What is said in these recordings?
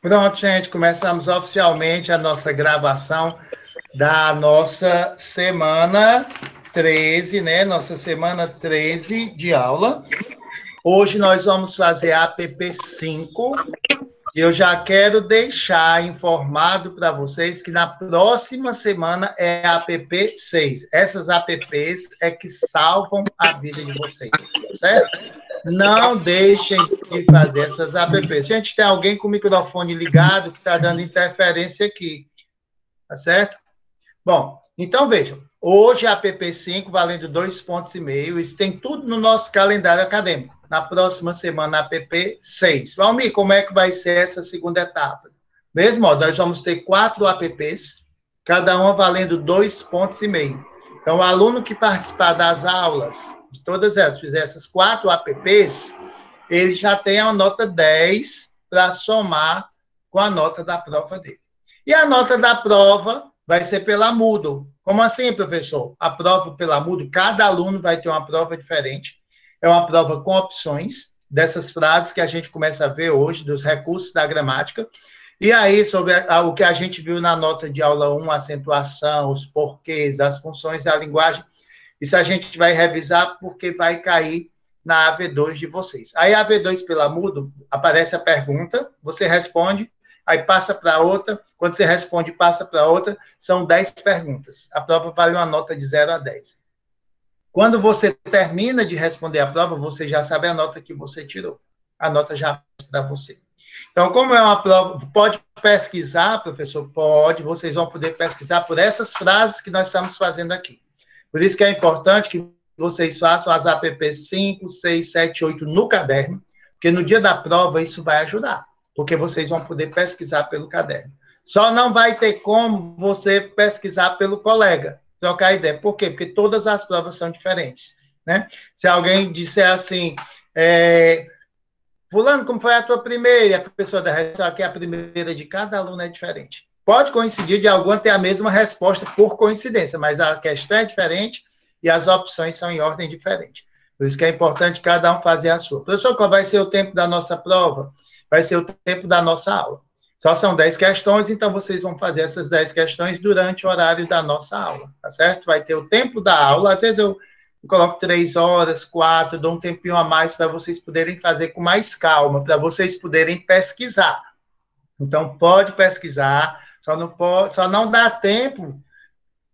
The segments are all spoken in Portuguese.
Pronto, gente, começamos oficialmente a nossa gravação da nossa semana 13, né? Nossa semana 13 de aula. Hoje nós vamos fazer a APP 5. E eu já quero deixar informado para vocês que na próxima semana é a APP 6. Essas APPs é que salvam a vida de vocês, tá certo? Não deixem de fazer essas APPs. Gente, tem alguém com o microfone ligado que está dando interferência aqui, tá certo? Bom, então vejam, hoje a APP 5 valendo 2,5 pontos. Isso tem tudo no nosso calendário acadêmico. Na próxima semana, a APP 6. Valmir, como é que vai ser essa segunda etapa? Mesmo modo, nós vamos ter 4 APPs, cada uma valendo 2,5 pontos. Então, o aluno que participar das aulas, de todas elas, fizer essas 4 APPs, ele já tem a nota 10 para somar com a nota da prova dele. E a nota da prova vai ser pela Moodle. Como assim, professor? A prova pela Moodle, cada aluno vai ter uma prova diferente. É uma prova com opções dessas frases que a gente começa a ver hoje, dos recursos da gramática. E aí, sobre o que a gente viu na nota de aula 1, a acentuação, os porquês, as funções da linguagem, isso a gente vai revisar porque vai cair na AV2 de vocês. Aí, a AV2 pela Moodle, aparece a pergunta, você responde, aí passa para outra, quando você responde, passa para outra, são 10 perguntas. A prova vale uma nota de 0 a 10. Quando você termina de responder a prova, você já sabe a nota que você tirou. A nota já para você. Então, como é uma prova, pode pesquisar, professor? Pode, vocês vão poder pesquisar por essas frases que nós estamos fazendo aqui. Por isso que é importante que vocês façam as APPs 5, 6, 7, 8 no caderno, porque no dia da prova isso vai ajudar, porque vocês vão poder pesquisar pelo caderno. Só não vai ter como você pesquisar pelo colega, trocar ideia. Por quê? Porque todas as provas são diferentes, né? Se alguém disser assim, fulano, como foi a tua primeira? E a pessoa da resposta, que a primeira de cada aluno é diferente. Pode coincidir de alguma ter a mesma resposta por coincidência, mas a questão é diferente e as opções são em ordem diferente. Por isso que é importante cada um fazer a sua. Professor, qual vai ser o tempo da nossa prova? Vai ser o tempo da nossa aula. Só são 10 questões, então vocês vão fazer essas 10 questões durante o horário da nossa aula, tá certo? Vai ter o tempo da aula, às vezes eu coloco 3 horas, 4, dou um tempinho a mais para vocês poderem fazer com mais calma, para vocês poderem pesquisar. Então, pode pesquisar, só não dá tempo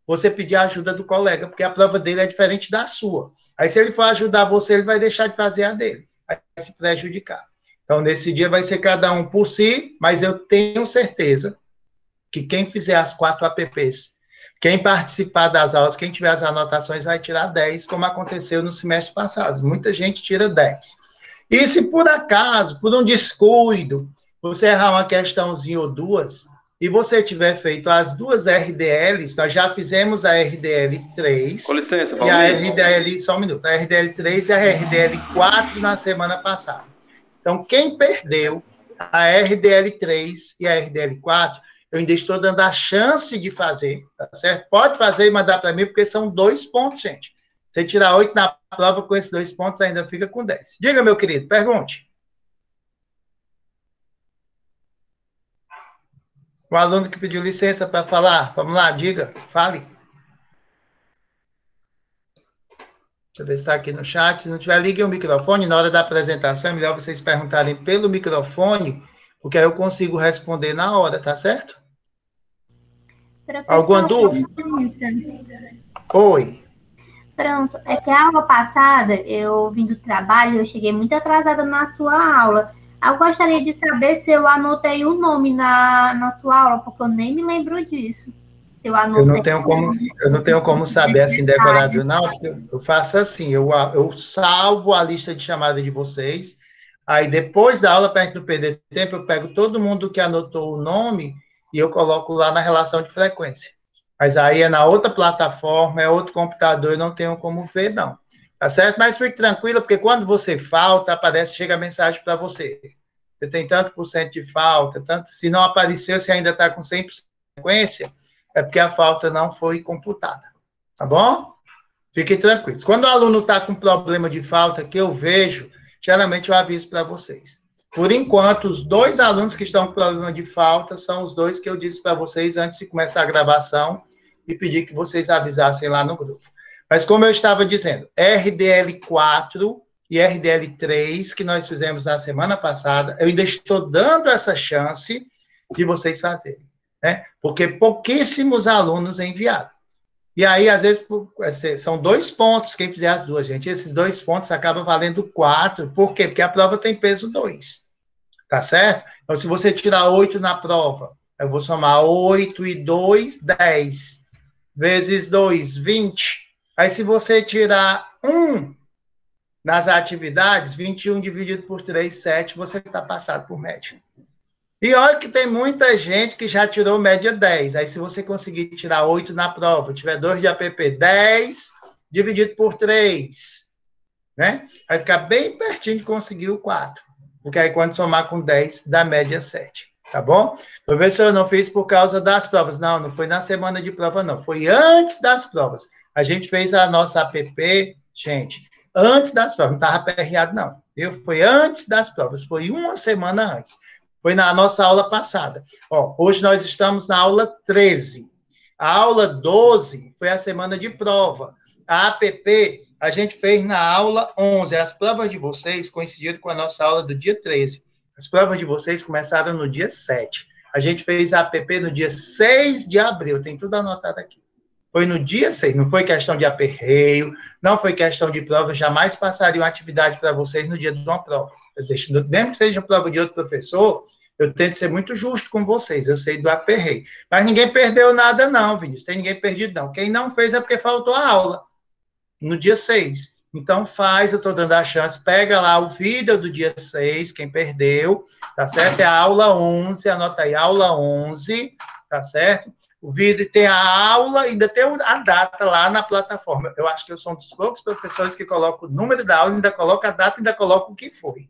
você pedir a ajuda do colega, porque a prova dele é diferente da sua. Aí, se ele for ajudar você, ele vai deixar de fazer a dele, vai se prejudicar. Então, nesse dia vai ser cada um por si, mas eu tenho certeza que quem fizer as 4 APPs, quem participar das aulas, quem tiver as anotações, vai tirar 10, como aconteceu no semestre passado. Muita gente tira 10. E se por acaso, por um descuido, você errar uma questãozinha ou duas, e você tiver feito as 2 RDLs, nós já fizemos a RDL 3. Com licença, Valmir. E a RDL, só um minuto, a RDL 3 e a RDL 4 na semana passada. Então, quem perdeu a RDL 3 e a RDL 4, eu ainda estou dando a chance de fazer, tá certo? Pode fazer e mandar para mim, porque são 2 pontos, gente. Você tirar 8 na prova, com esses 2 pontos, ainda fica com 10. Diga, meu querido, pergunte. O aluno que pediu licença para falar, vamos lá, diga, fale. Deixa eu ver se está aqui no chat. Se não tiver, ligue o microfone. Na hora da apresentação, é melhor vocês perguntarem pelo microfone, porque aí eu consigo responder na hora, tá certo? Professor, alguma dúvida? Oi. Pronto, é que a aula passada, eu vim do trabalho, eu cheguei muito atrasada na sua aula. Eu gostaria de saber se eu anotei o nome na sua aula, porque eu nem me lembro disso. Eu não tenho como saber assim decorado, não. Eu faço assim, eu salvo a lista de chamada de vocês, aí depois da aula, para a gente não perder tempo, eu pego todo mundo que anotou o nome e eu coloco lá na relação de frequência. Mas aí é na outra plataforma, é outro computador, eu não tenho como ver, não. Tá certo? Mas fique tranquila, porque quando você falta, chega a mensagem para você. Você tem tanto por cento de falta, se não apareceu, você ainda está com 100% de frequência, é porque a falta não foi computada. Tá bom? Fiquem tranquilos. Quando o aluno está com problema de falta, que eu vejo, geralmente eu aviso para vocês. Por enquanto, os 2 alunos que estão com problema de falta são os 2 que eu disse para vocês antes de começar a gravação e pedir que vocês avisassem lá no grupo. Mas como eu estava dizendo, RDL 4 e RDL 3, que nós fizemos na semana passada, eu ainda estou dando essa chance de vocês fazerem, né? Porque pouquíssimos alunos enviaram. E aí, às vezes, são 2 pontos, quem fizer as 2, gente. Esses 2 pontos acabam valendo 4. Por quê? Porque a prova tem peso 2. Tá certo? Então, se você tirar 8 na prova, eu vou somar 8 e 2, 10. Vezes 2, 20. Aí, se você tirar 1 nas atividades, 21 dividido por 3, 7, você está passado por média. E olha que tem muita gente que já tirou média 10. Aí, se você conseguir tirar 8 na prova, tiver 2 de APP, 10 dividido por 3, né? Vai ficar bem pertinho de conseguir o 4. Porque aí, quando somar com 10, dá média 7. Tá bom? Professor, eu não fiz por causa das provas. Não, não foi na semana de prova, não. Foi antes das provas. A gente fez a nossa APP, gente, antes das provas. Não estava aperreado, não. Foi antes das provas. Foi uma semana antes. Foi na nossa aula passada. Ó, hoje nós estamos na aula 13. A aula 12 foi a semana de prova. A APP a gente fez na aula 11. As provas de vocês coincidiram com a nossa aula do dia 13. As provas de vocês começaram no dia 7. A gente fez a APP no dia 6 de abril. Tem tudo anotado aqui. Foi no dia 6. Não foi questão de aperreio, não foi questão de prova. Jamais passaria uma atividade para vocês no dia de uma prova. Eu deixo, mesmo que seja prova de outro professor, eu tento ser muito justo com vocês. Eu sei do aperreio. Mas ninguém perdeu nada, não, Vinícius. Tem ninguém perdido, não. Quem não fez é porque faltou a aula. No dia 6. Então, faz, eu estou dando a chance. Pega lá o vídeo do dia 6, quem perdeu, tá certo? É a aula 11, anota aí, aula 11, tá certo? O vídeo tem a aula e ainda tem a data lá na plataforma. Eu acho que eu sou um dos poucos professores que coloca o número da aula, ainda coloca a data, ainda coloca o que foi.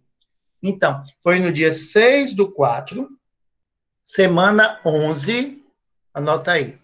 Então, foi no dia 6/4, semana 11, anota aí.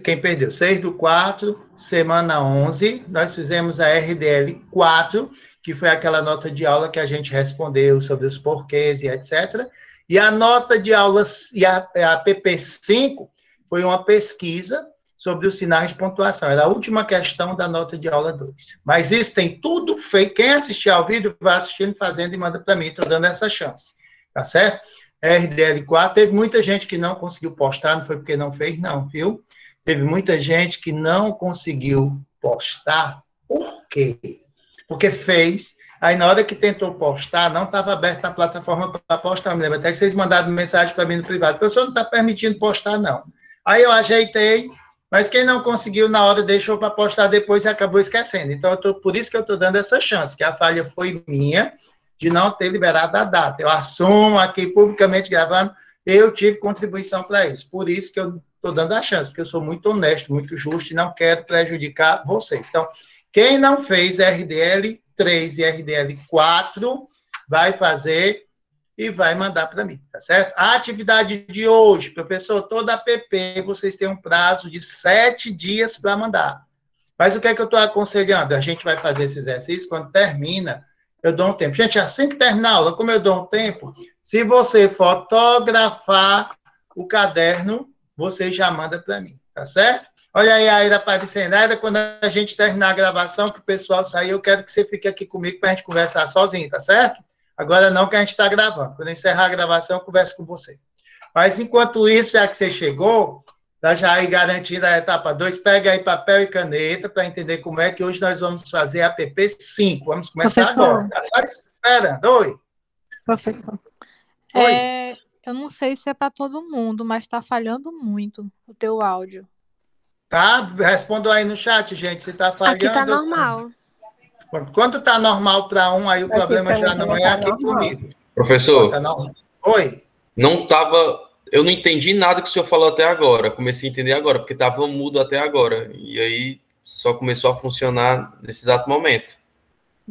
Quem perdeu? 6/4, semana 11, nós fizemos a RDL 4, que foi aquela nota de aula que a gente respondeu sobre os porquês e etc. E a nota de aulas, e a PP5, foi uma pesquisa sobre os sinais de pontuação. Era a última questão da nota de aula 2. Mas isso tem tudo feito. Quem assistir ao vídeo, vai assistindo, fazendo e manda para mim. Estou dando essa chance. Tá certo? RDL 4. Teve muita gente que não conseguiu postar, não foi porque não fez, não, viu? Teve muita gente que não conseguiu postar. Por quê? Porque fez. Aí, na hora que tentou postar, não estava aberto na plataforma para postar. Me lembro até que vocês mandaram mensagem para mim no privado. O professor não está permitindo postar, não. Aí eu ajeitei, mas quem não conseguiu na hora deixou para postar depois e acabou esquecendo. Então, por isso que eu estou dando essa chance, que a falha foi minha de não ter liberado a data. Eu assumo aqui publicamente gravando, eu tive contribuição para isso. Por isso que eu estou dando a chance, porque eu sou muito honesto, muito justo e não quero prejudicar vocês. Então, quem não fez RDL 3 e RDL 4 vai fazer e vai mandar para mim, tá certo? A atividade de hoje, professor, toda a PP, vocês têm um prazo de 7 dias para mandar. Mas o que é que eu estou aconselhando? A gente vai fazer esse exercício, quando termina, eu dou um tempo. Gente, assim que terminar a aula, como eu dou um tempo, se você fotografar o caderno, você já manda para mim, tá certo? Olha aí a Aira aparecendo. Aira, quando a gente terminar a gravação, que o pessoal sair, eu quero que você fique aqui comigo para a gente conversar sozinho, tá certo? Agora não, que a gente está gravando. Quando eu encerrar a gravação, eu converso com você. Mas, enquanto isso, já que você chegou, tá já aí garantindo a etapa 2, pega aí papel e caneta para entender como é que hoje nós vamos fazer a PP5. Vamos começar agora. Tá só esperando. Oi. Professor. Oi. Eu não sei se é para todo mundo, mas está falhando muito o teu áudio. Tá? Responda aí no chat, gente, se está falhando. Aqui está normal. Quando está normal para um, aí o problema já não é aqui comigo. Professor, tá normal. Oi. Não estava... Eu não entendi nada que o senhor falou até agora. Comecei a entender agora, porque estava mudo até agora. E aí só começou a funcionar nesse exato momento.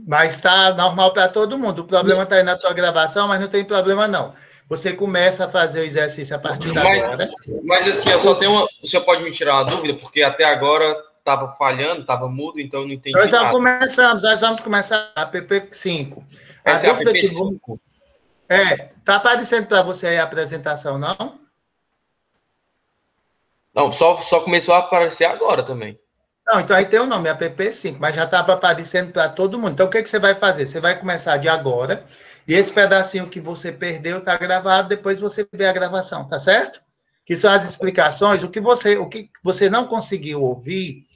Mas está normal para todo mundo. O problema está aí na tua gravação, mas não tem problema não. Você começa a fazer o exercício a partir da agora. Mas assim, eu só tenho uma... O senhor pode me tirar uma dúvida? Porque até agora estava falhando, estava mudo, então eu não entendi nada. Nós vamos começar a PP5. Essa é a PP5? Tá aparecendo para você aí a apresentação, não? Não, só começou a aparecer agora também. Não, então aí tem o nome, app5, mas já estava aparecendo para todo mundo. Então, o que você vai fazer? Você vai começar de agora, e esse pedacinho que você perdeu está gravado, depois você vê a gravação, tá certo? Que são as explicações, o que você não conseguiu ouvir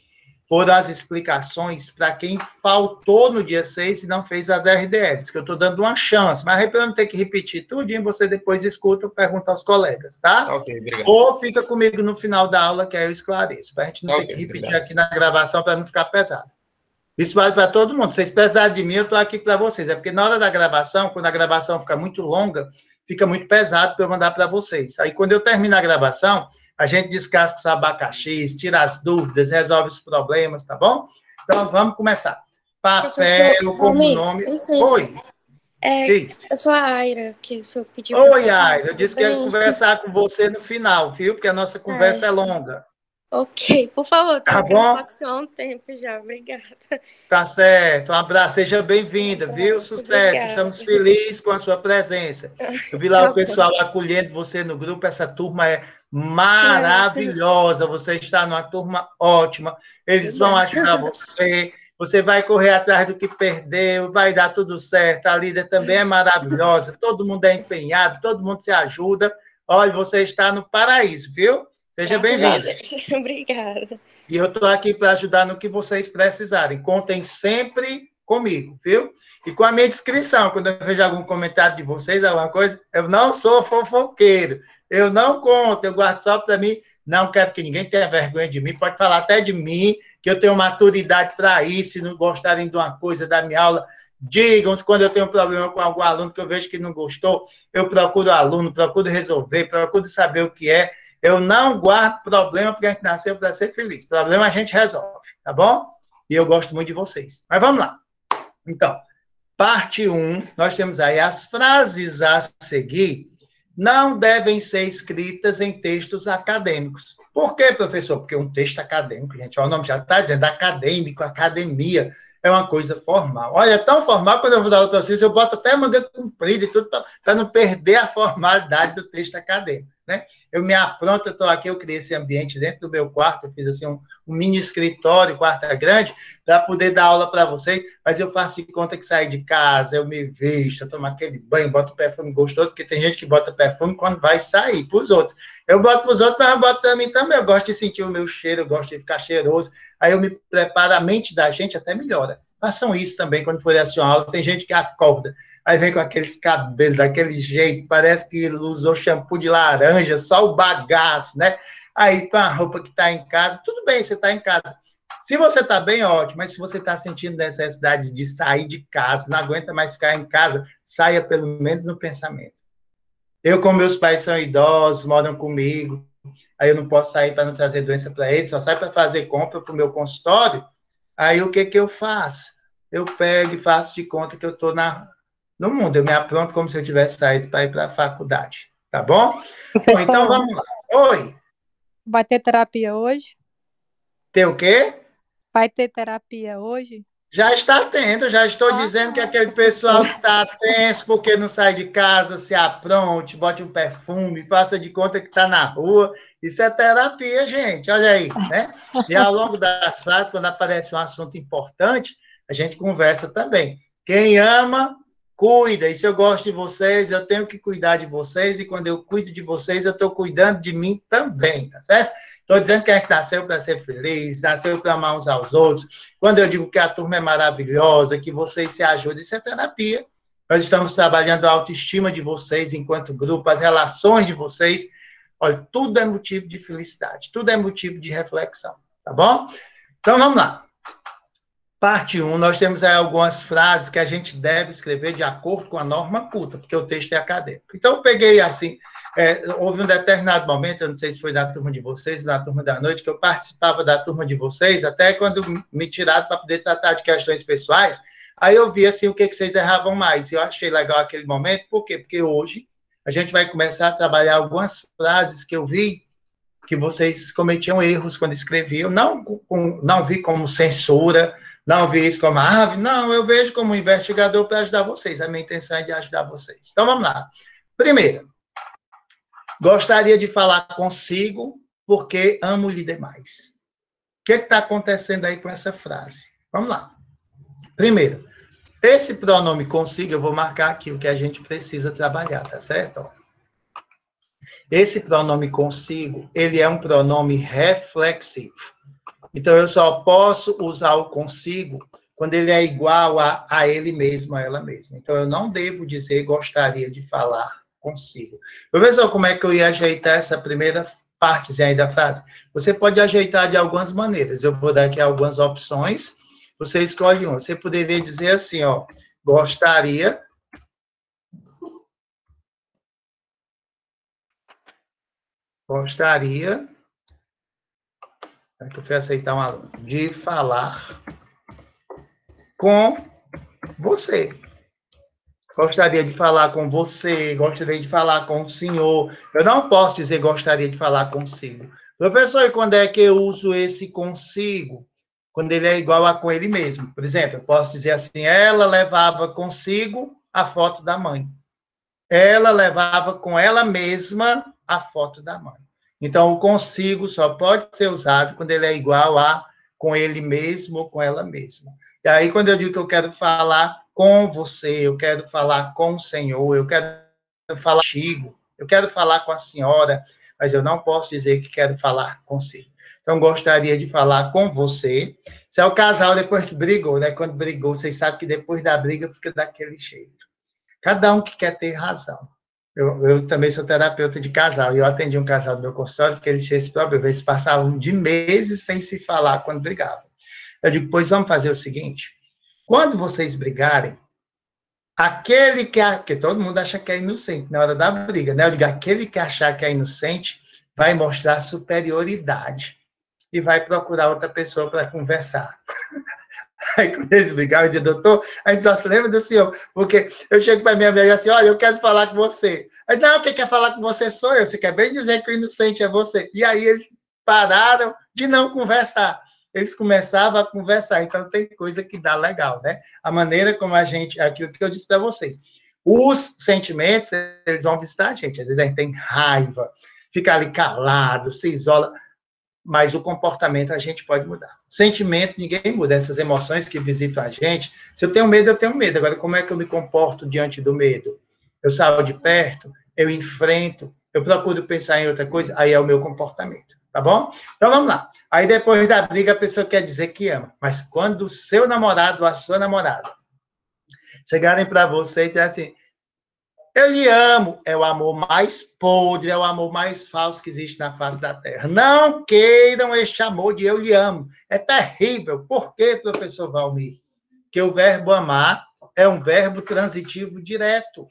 foram as explicações para quem faltou no dia 6 e não fez as RDLs, que eu estou dando uma chance, mas para eu não ter que repetir tudinho, você depois escuta ou pergunta aos colegas, tá? Ok, obrigado. Ou fica comigo no final da aula, que aí eu esclareço, para a gente não ter que repetir obrigado. aqui na gravação, para não ficar pesado. Isso vale para todo mundo. Vocês precisarem de mim, eu estou aqui para vocês. É porque na hora da gravação, quando a gravação fica muito longa, fica muito pesado para eu mandar para vocês. Aí, quando eu termino a gravação, a gente descasca os abacaxis, tira as dúvidas, resolve os problemas, tá bom? Então, vamos começar. Papel como nome... Oi. Eu sou a Aira, que o senhor pediu. Oi, Aira. Eu disse que ia conversar com você no final, viu? Porque a nossa conversa é longa. Ok, por favor. Tá bom? Há um tempo já, obrigada. Tá certo, um abraço, seja bem-vinda, viu? Sucesso, obrigada. Estamos felizes com a sua presença. Eu vi lá o pessoal acolhendo você no grupo, essa turma é maravilhosa, você está numa turma ótima, eles vão ajudar você, você vai correr atrás do que perdeu, vai dar tudo certo, a líder também é maravilhosa, todo mundo é empenhado, todo mundo se ajuda, olha, você está no paraíso, viu? Seja bem-vindo. Obrigada. E eu estou aqui para ajudar no que vocês precisarem. Contem sempre comigo, viu? E com a minha descrição, quando eu vejo algum comentário de vocês, alguma coisa, eu não sou fofoqueiro. Eu não conto, eu guardo só para mim. Não quero que ninguém tenha vergonha de mim. Pode falar até de mim, que eu tenho maturidade para isso. Se não gostarem de uma coisa da minha aula, digam. Quando eu tenho um problema com algum aluno que eu vejo que não gostou, eu procuro o aluno, procuro resolver, procuro saber o que é. Eu não guardo problema, porque a gente nasceu para ser feliz. Problema a gente resolve, tá bom? E eu gosto muito de vocês. Mas vamos lá. Então, parte 1, nós temos aí as frases a seguir não devem ser escritas em textos acadêmicos. Por quê, professor? Porque um texto acadêmico, gente, o nome já está dizendo acadêmico, academia, é uma coisa formal. Olha, é tão formal, quando eu vou dar aula para vocês, eu boto até manga comprida e tudo, para não perder a formalidade do texto acadêmico, né? Eu me apronto, eu estou aqui, eu criei esse ambiente dentro do meu quarto, eu fiz assim um mini escritório, quarto grande, para poder dar aula para vocês, mas eu faço de conta que saio de casa, eu me visto, eu tomo aquele banho, boto perfume gostoso, porque tem gente que bota perfume quando vai sair para os outros. Eu boto para os outros, mas eu boto para mim também, eu gosto de sentir o meu cheiro, eu gosto de ficar cheiroso, aí eu me preparo, a mente da gente até melhora. Façam isso também quando for assistir uma aula, tem gente que acorda, aí vem com aqueles cabelos, daquele jeito, parece que usou shampoo de laranja, só o bagaço, né? Aí com a roupa que está em casa, tudo bem, você está em casa. Se você está bem, ótimo, mas se você está sentindo necessidade de sair de casa, não aguenta mais ficar em casa, saia pelo menos no pensamento. Eu, como meus pais são idosos, moram comigo, aí eu não posso sair para não trazer doença para eles, só saio para fazer compra para o meu consultório, aí o que eu faço? Eu pego e faço de conta que eu estou no mundo, eu me apronto como se eu tivesse saído para ir para a faculdade, tá bom? Bom, então vamos lá. Oi. Vai ter terapia hoje? Tem o quê? Vai ter terapia hoje? Já está tendo, já estou dizendo que aquele pessoal que está tenso porque não sai de casa, se apronte, bote um perfume, faça de conta que está na rua. Isso é terapia, gente, olha aí, né? E ao longo das frases, quando aparece um assunto importante, a gente conversa também. Quem ama, cuida. E se eu gosto de vocês, eu tenho que cuidar de vocês. E quando eu cuido de vocês, eu estou cuidando de mim também, tá certo? Estou dizendo que a gente nasceu para ser feliz, nasceu para amar uns aos outros. Quando eu digo que a turma é maravilhosa, que vocês se ajudam, isso é terapia. Nós estamos trabalhando a autoestima de vocês enquanto grupo, as relações de vocês. Olha, tudo é motivo de felicidade, tudo é motivo de reflexão, tá bom? Então, vamos lá. Parte 1, nós temos aí algumas frases que a gente deve escrever de acordo com a norma culta, porque o texto é acadêmico. Então, eu peguei assim, houve um determinado momento, eu não sei se foi da turma de vocês, na turma da noite, que eu participava da turma de vocês, até quando me tiraram para poder tratar de questões pessoais, aí eu vi assim o que vocês erravam mais, e eu achei legal aquele momento, por quê? Porque hoje a gente vai começar a trabalhar algumas frases que eu vi que vocês cometiam erros quando escreviam, não vi como censura, Não vi isso como ave, não, eu vejo como um investigador para ajudar vocês. A minha intenção é de ajudar vocês. Então, vamos lá. Primeiro, gostaria de falar consigo porque amo-lhe demais. O que está acontecendo aí com essa frase? Vamos lá. Primeiro, esse pronome consigo, eu vou marcar aqui o que a gente precisa trabalhar, tá certo? Esse pronome consigo, ele é um pronome reflexivo. Então, eu só posso usar o consigo quando ele é igual a ele mesmo, a ela mesma. Então, eu não devo dizer gostaria de falar consigo. Professor, como é que eu ia ajeitar essa primeira partezinha aí da frase? Você pode ajeitar de algumas maneiras. Eu vou dar aqui algumas opções. Você escolhe uma. Você poderia dizer assim, ó, gostaria que eu fui aceitar um aluno, de falar com você. Gostaria de falar com você, gostaria de falar com o senhor. Eu não posso dizer gostaria de falar consigo. Professor, e quando é que eu uso esse consigo? Quando ele é igual a com ele mesmo. Por exemplo, eu posso dizer assim, ela levava consigo a foto da mãe. Ela levava com ela mesma a foto da mãe. Então, o consigo só pode ser usado quando ele é igual a com ele mesmo ou com ela mesma. E aí, quando eu digo que eu quero falar com você, eu quero falar com o Senhor, eu quero falar contigo, eu quero falar com a senhora, mas eu não posso dizer que quero falar consigo. Então, gostaria de falar com você. Se é o casal depois que brigou, né? Quando brigou, vocês sabem que depois da briga fica daquele jeito. Cada um que quer ter razão. Eu também sou terapeuta de casal, e eu atendi um casal do meu consultório, que eles tinham esse problema, eles passavam de meses sem se falar quando brigavam. Eu digo, pois vamos fazer o seguinte, quando vocês brigarem, aquele que... Porque todo mundo acha que é inocente na hora da briga, né? Eu digo, aquele que achar que é inocente vai mostrar superioridade e vai procurar outra pessoa para conversar. Aí, quando eles brigavam, eu dizia, doutor, a gente só se lembra do senhor, porque eu chego para minha amiga assim, olha, eu quero falar com você. Mas não, quem quer falar com você sou eu, você quer bem dizer que o inocente é você. E aí eles pararam de não conversar. Eles começavam a conversar, então tem coisa que dá legal, né? A maneira como a gente, aquilo que eu disse para vocês, os sentimentos, eles vão visitar a gente, às vezes a gente tem raiva, fica ali calado, se isola, mas o comportamento a gente pode mudar. Sentimento, ninguém muda. Essas emoções que visitam a gente, se eu tenho medo, eu tenho medo. Agora, como é que eu me comporto diante do medo? Eu saio de perto, eu enfrento, eu procuro pensar em outra coisa, aí é o meu comportamento, tá bom? Então, vamos lá. Aí, depois da briga, a pessoa quer dizer que ama. Mas quando o seu namorado ou a sua namorada chegarem para você e dizer assim, eu lhe amo, é o amor mais podre, é o amor mais falso que existe na face da Terra. Não queiram este amor de eu lhe amo. É terrível. Por quê, professor Valmir? Que o verbo amar é um verbo transitivo direto.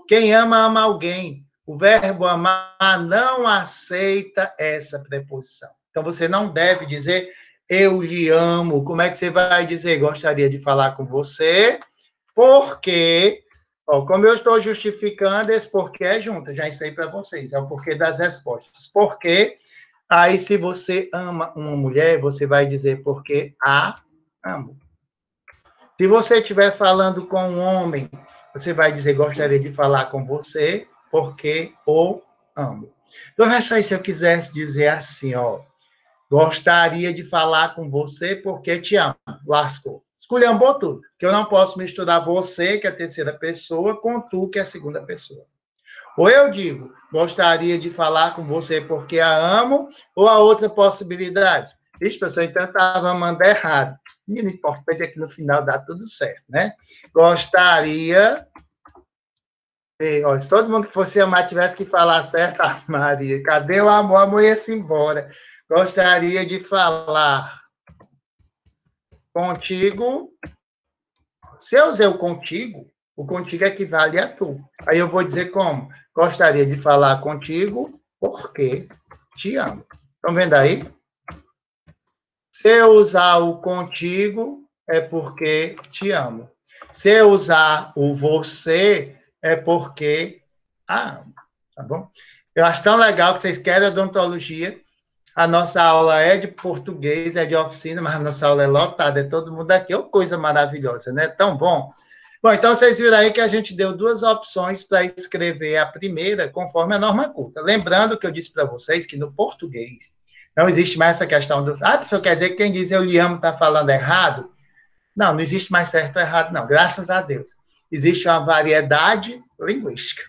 Quem ama, ama alguém. O verbo amar não aceita essa preposição. Então, você não deve dizer, eu lhe amo. Como é que você vai dizer? Gostaria de falar com você, porque... Ó, como eu estou justificando, esse porquê é junto, já ensinei para vocês, é o porquê das respostas. Porque, aí se você ama uma mulher, você vai dizer porque a amo. Se você estiver falando com um homem, você vai dizer gostaria de falar com você porque o amo. Professor, se eu quisesse dizer assim, ó, gostaria de falar com você porque te amo. Lascou. Esculhambou tudo. Porque eu não posso misturar você, que é a terceira pessoa, com tu, que é a segunda pessoa. Ou eu digo, gostaria de falar com você porque a amo, ou a outra possibilidade. Vixe, pessoal, então eu estava mandando errado. E o importante é que no final dá tudo certo, né? Gostaria... Ó, se todo mundo que fosse amar tivesse que falar certo, ah, Maria, cadê o amor? O amor ia-se embora. Gostaria de falar contigo. Se eu usei o contigo equivale a tu. Aí eu vou dizer como? Gostaria de falar contigo porque te amo. Estão vendo aí? Se eu usar o contigo, é porque te amo. Se eu usar o você, é porque a amo. Tá bom? Eu acho tão legal que vocês querem odontologia. A nossa aula é de português, é de oficina, mas a nossa aula é lotada, é todo mundo aqui. É uma coisa maravilhosa, né? Tão bom. Bom, então vocês viram aí que a gente deu duas opções para escrever a primeira conforme a norma culta. Lembrando que eu disse para vocês que no português não existe mais essa questão do... Ah, pessoal, quer dizer que quem diz eu lhe amo está falando errado? Não, não existe mais certo ou errado, não. Graças a Deus. Existe uma variedade linguística.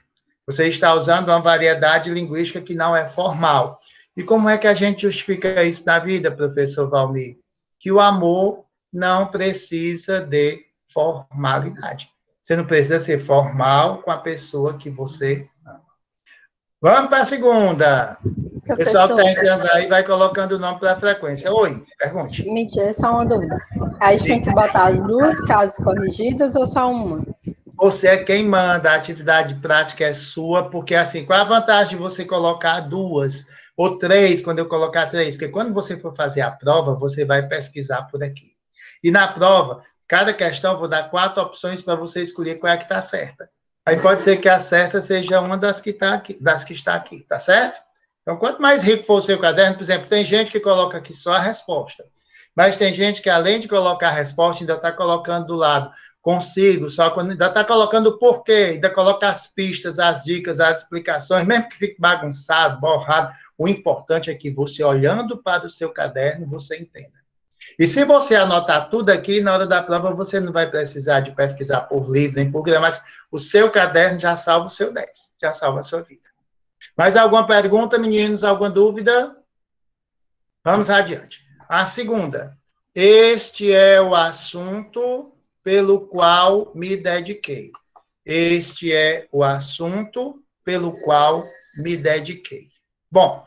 Você está usando uma variedade linguística que não é formal. E como é que a gente justifica isso na vida, professor Valmir? Que o amor não precisa de formalidade. Você não precisa ser formal com a pessoa que você ama. Vamos para a segunda. O pessoal que está entrando aí vai colocando o nome para a frequência. Oi, pergunte. Me diz só uma dúvida. A gente tem que botar as duas casos corrigidas ou só uma? Você é quem manda, a atividade prática é sua, porque assim, qual a vantagem de você colocar duas ou três, quando eu colocar três? Porque quando você for fazer a prova, você vai pesquisar por aqui. E na prova, cada questão, eu vou dar 4 opções para você escolher qual é a que está certa. Aí pode ser que a certa seja uma das que está aqui, tá certo? Então, quanto mais rico for o seu caderno, por exemplo, tem gente que coloca aqui só a resposta, mas tem gente que, além de colocar a resposta, ainda está colocando do lado consigo, só quando ainda está colocando o porquê, ainda coloca as pistas, as dicas, as explicações, mesmo que fique bagunçado, borrado, o importante é que você, olhando para o seu caderno, você entenda. E se você anotar tudo aqui, na hora da prova, você não vai precisar de pesquisar por livro, nem por gramática. O seu caderno já salva o seu 10, já salva a sua vida. Mais alguma pergunta, meninos? Alguma dúvida? Vamos adiante. A segunda. Este é o assunto pelo qual me dediquei. Este é o assunto pelo qual me dediquei. Bom,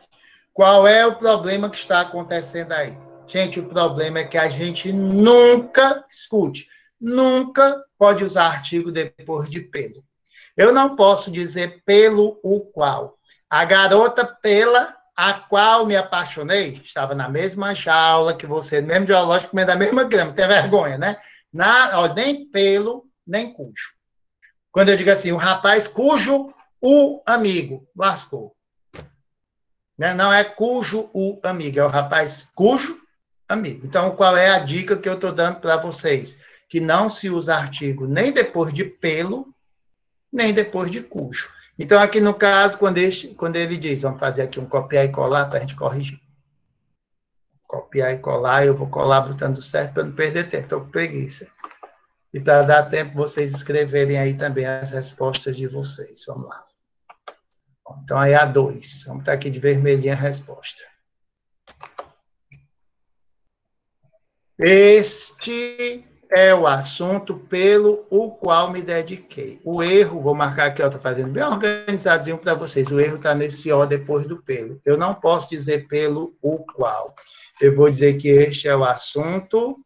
qual é o problema que está acontecendo aí? Gente, o problema é que a gente nunca, escute, nunca pode usar artigo depois de pelo. Eu não posso dizer pelo o qual. A garota pela a qual me apaixonei estava na mesma jaula que você, no mesmo geológico, comendo a mesma grama. Tem vergonha, né? Nem pelo, nem cujo. Quando eu digo assim, o rapaz cujo o amigo lascou. Né? Não é cujo o amigo, é o rapaz cujo amigo. Então, qual é a dica que eu estou dando para vocês? Que não se usa artigo nem depois de pelo, nem depois de cujo. Então, aqui no caso, quando ele diz, vamos fazer aqui um copiar e colar para a gente corrigir. Copiar e colar, eu vou colar botando certo para não perder tempo, estou com preguiça. E para dar tempo vocês escreverem aí também as respostas de vocês. Vamos lá. Bom, então, aí a 2. Vamos estar aqui de vermelhinha a resposta. Este é o assunto pelo o qual me dediquei. O erro, vou marcar aqui, estou fazendo bem organizadinho para vocês. O erro está nesse O depois do pelo. Eu não posso dizer pelo o qual. Eu vou dizer que este é o assunto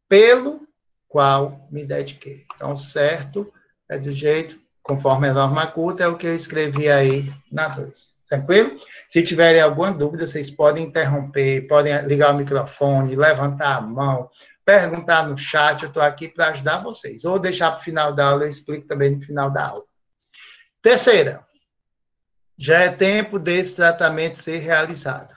pelo qual me dediquei. Então, certo, é do jeito, conforme a norma culta, é o que eu escrevi aí na 2. Tranquilo? Se tiverem alguma dúvida, vocês podem interromper, podem ligar o microfone, levantar a mão, perguntar no chat, eu estou aqui para ajudar vocês. Ou deixar para o final da aula, eu explico também no final da aula. Terceira, já é tempo desse tratamento ser realizado.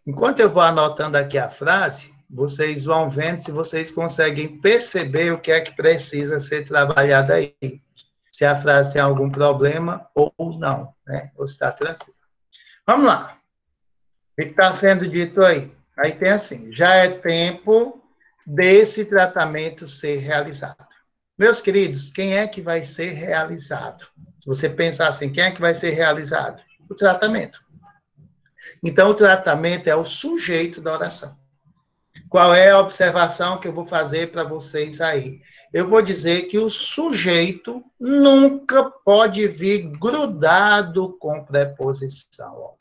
Enquanto eu vou anotando aqui a frase, vocês vão vendo se vocês conseguem perceber o que é que precisa ser trabalhado aí. Se a frase tem algum problema ou não, né? Ou está tranquilo. Vamos lá. O que está sendo dito aí? Aí tem assim, já é tempo desse tratamento ser realizado. Meus queridos, quem é que vai ser realizado? Se você pensar assim, quem é que vai ser realizado? O tratamento. Então, o tratamento é o sujeito da oração. Qual é a observação que eu vou fazer para vocês aí? Eu vou dizer que o sujeito nunca pode vir grudado com preposição.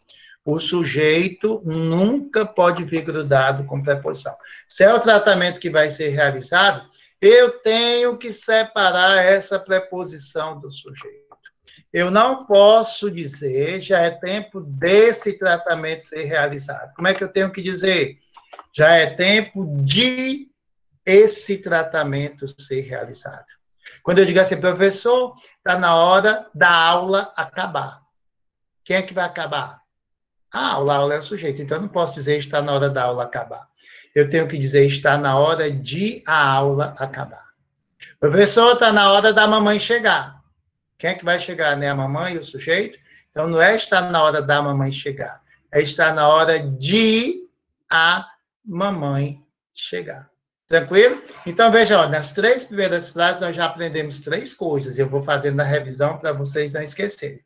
O sujeito nunca pode vir grudado com preposição. Se é o tratamento que vai ser realizado, eu tenho que separar essa preposição do sujeito. Eu não posso dizer, já é tempo desse tratamento ser realizado. Como é que eu tenho que dizer? Já é tempo de esse tratamento ser realizado. Quando eu digo assim, professor, está na hora da aula acabar. Quem é que vai acabar? a aula é o sujeito. Então, eu não posso dizer está na hora da aula acabar. Eu tenho que dizer está na hora de a aula acabar. Professor, está na hora da mamãe chegar. Quem é que vai chegar, né? A mamãe e o sujeito? Então, não é estar na hora da mamãe chegar. É estar na hora de a mamãe chegar. Tranquilo? Então, veja, ó, nas 3 primeiras frases, nós já aprendemos 3 coisas. Eu vou fazendo a revisão para vocês não esquecerem.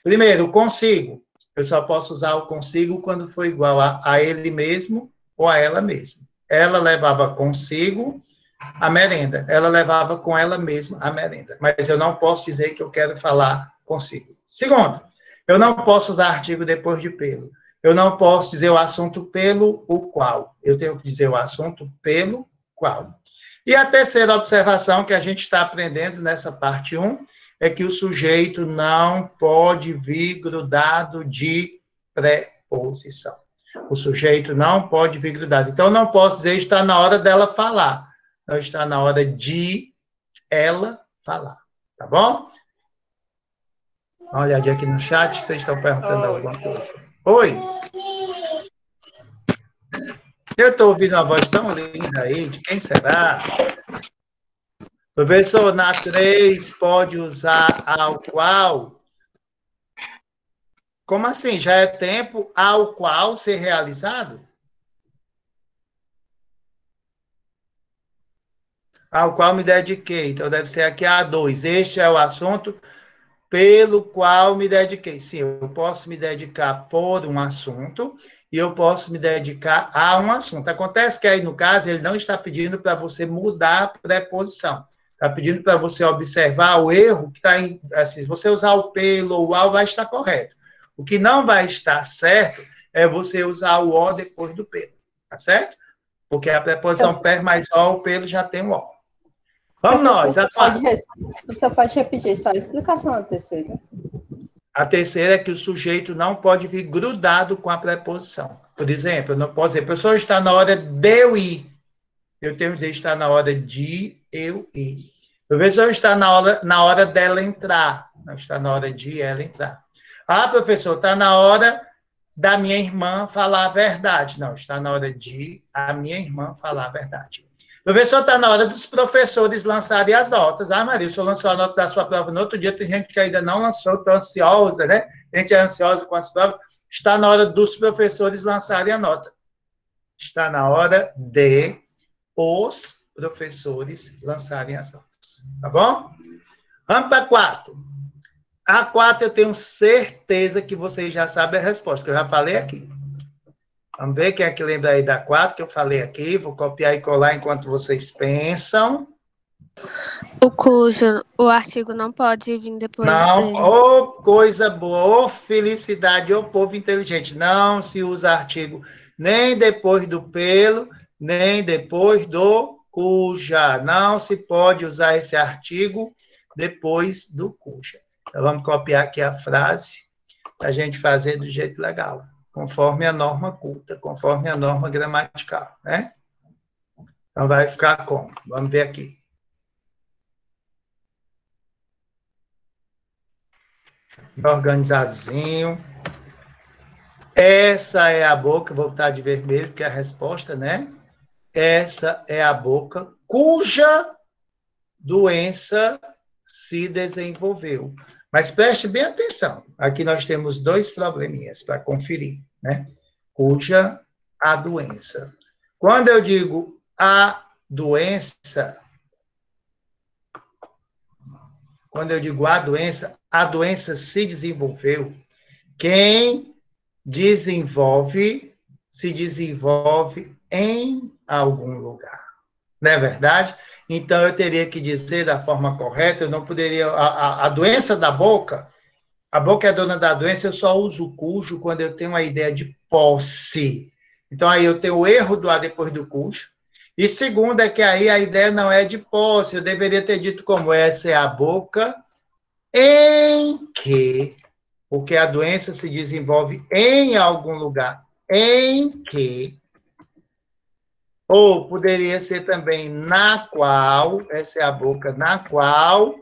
Primeiro, o consigo. Eu só posso usar o consigo quando for igual a ele mesmo ou a ela mesma. Ela levava consigo a merenda. Ela levava com ela mesma a merenda. Mas eu não posso dizer que eu quero falar consigo. Segundo, eu não posso usar artigo depois de pelo. Eu não posso dizer o assunto pelo o qual. Eu tenho que dizer o assunto pelo qual. E a terceira observação que a gente está aprendendo nessa parte 1 é que o sujeito não pode vir grudado de preposição. O sujeito não pode vir grudado. Então, eu não posso dizer está na hora dela falar. Não, está na hora de ela falar. Tá bom? Dá uma olhadinha aqui no chat, vocês estão perguntando alguma coisa. Oi? Eu estou ouvindo uma voz tão linda aí, de quem será? Professor, na 3 pode usar ao qual? Como assim? Já é tempo ao qual ser realizado? Ao qual me dediquei. Então, deve ser aqui a 2. Este é o assunto pelo qual me dediquei. Sim, eu posso me dedicar por um assunto e eu posso me dedicar a um assunto. Acontece que aí, no caso, ele não está pedindo para você mudar a preposição. Está pedindo para você observar o erro que está em... Assim, se você usar o pelo ou o ao, vai estar correto. O que não vai estar certo é você usar o o depois do pelo. Tá certo? Porque a preposição per mais o pelo já tem o o. Vamos nós. Você pode repetir só a explicação da terceira. A terceira é que o sujeito não pode vir grudado com a preposição. Por exemplo, eu não posso dizer, professor, está na hora de eu ir. Eu tenho que dizer, está na hora de eu ir. Professor, está na hora dela entrar. Não, está na hora de ela entrar. Ah, professor, está na hora da minha irmã falar a verdade. Não, está na hora de a minha irmã falar a verdade. Professor, está na hora dos professores lançarem as notas. Ah, Maria, o senhor lançou a nota da sua prova no outro dia, tem gente que ainda não lançou, está ansiosa, né? Gente é ansiosa com as provas. Está na hora dos professores lançarem a nota. Está na hora de os professores lançarem as notas. Tá bom? Vamos para 4. A 4 eu tenho certeza que vocês já sabem a resposta, que eu já falei aqui. Vamos ver quem é que lembra aí da 4, que eu falei aqui. Vou copiar e colar enquanto vocês pensam. O cujo, o artigo não pode vir depois Não, dele. ô coisa boa, ô felicidade, ô povo inteligente. Não se usa artigo nem depois do pelo, nem depois do cuja. Não se pode usar esse artigo depois do cuja. Então, vamos copiar aqui a frase para a gente fazer do jeito legal, conforme a norma culta, conforme a norma gramatical, né? Então, vai ficar como? Vamos ver aqui. Organizadozinho. Essa é a boca, vou botar de vermelho, porque é a resposta, né? Essa é a boca cuja doença se desenvolveu. Mas preste bem atenção. Aqui nós temos 2 probleminhas para conferir, né? Cuja a doença. Quando eu digo a doença, a doença se desenvolveu. Quem desenvolve, se desenvolve em algum lugar. Não é verdade? Então, eu teria que dizer da forma correta, eu não poderia... A doença da boca, a boca é dona da doença, eu só uso o cujo quando eu tenho uma ideia de posse. Então, aí eu tenho o erro do a depois do cujo. E segundo é que aí a ideia não é de posse, eu deveria ter dito como essa é a boca em que, porque a doença se desenvolve em algum lugar, em que, ou poderia ser também na qual, essa é a boca, na qual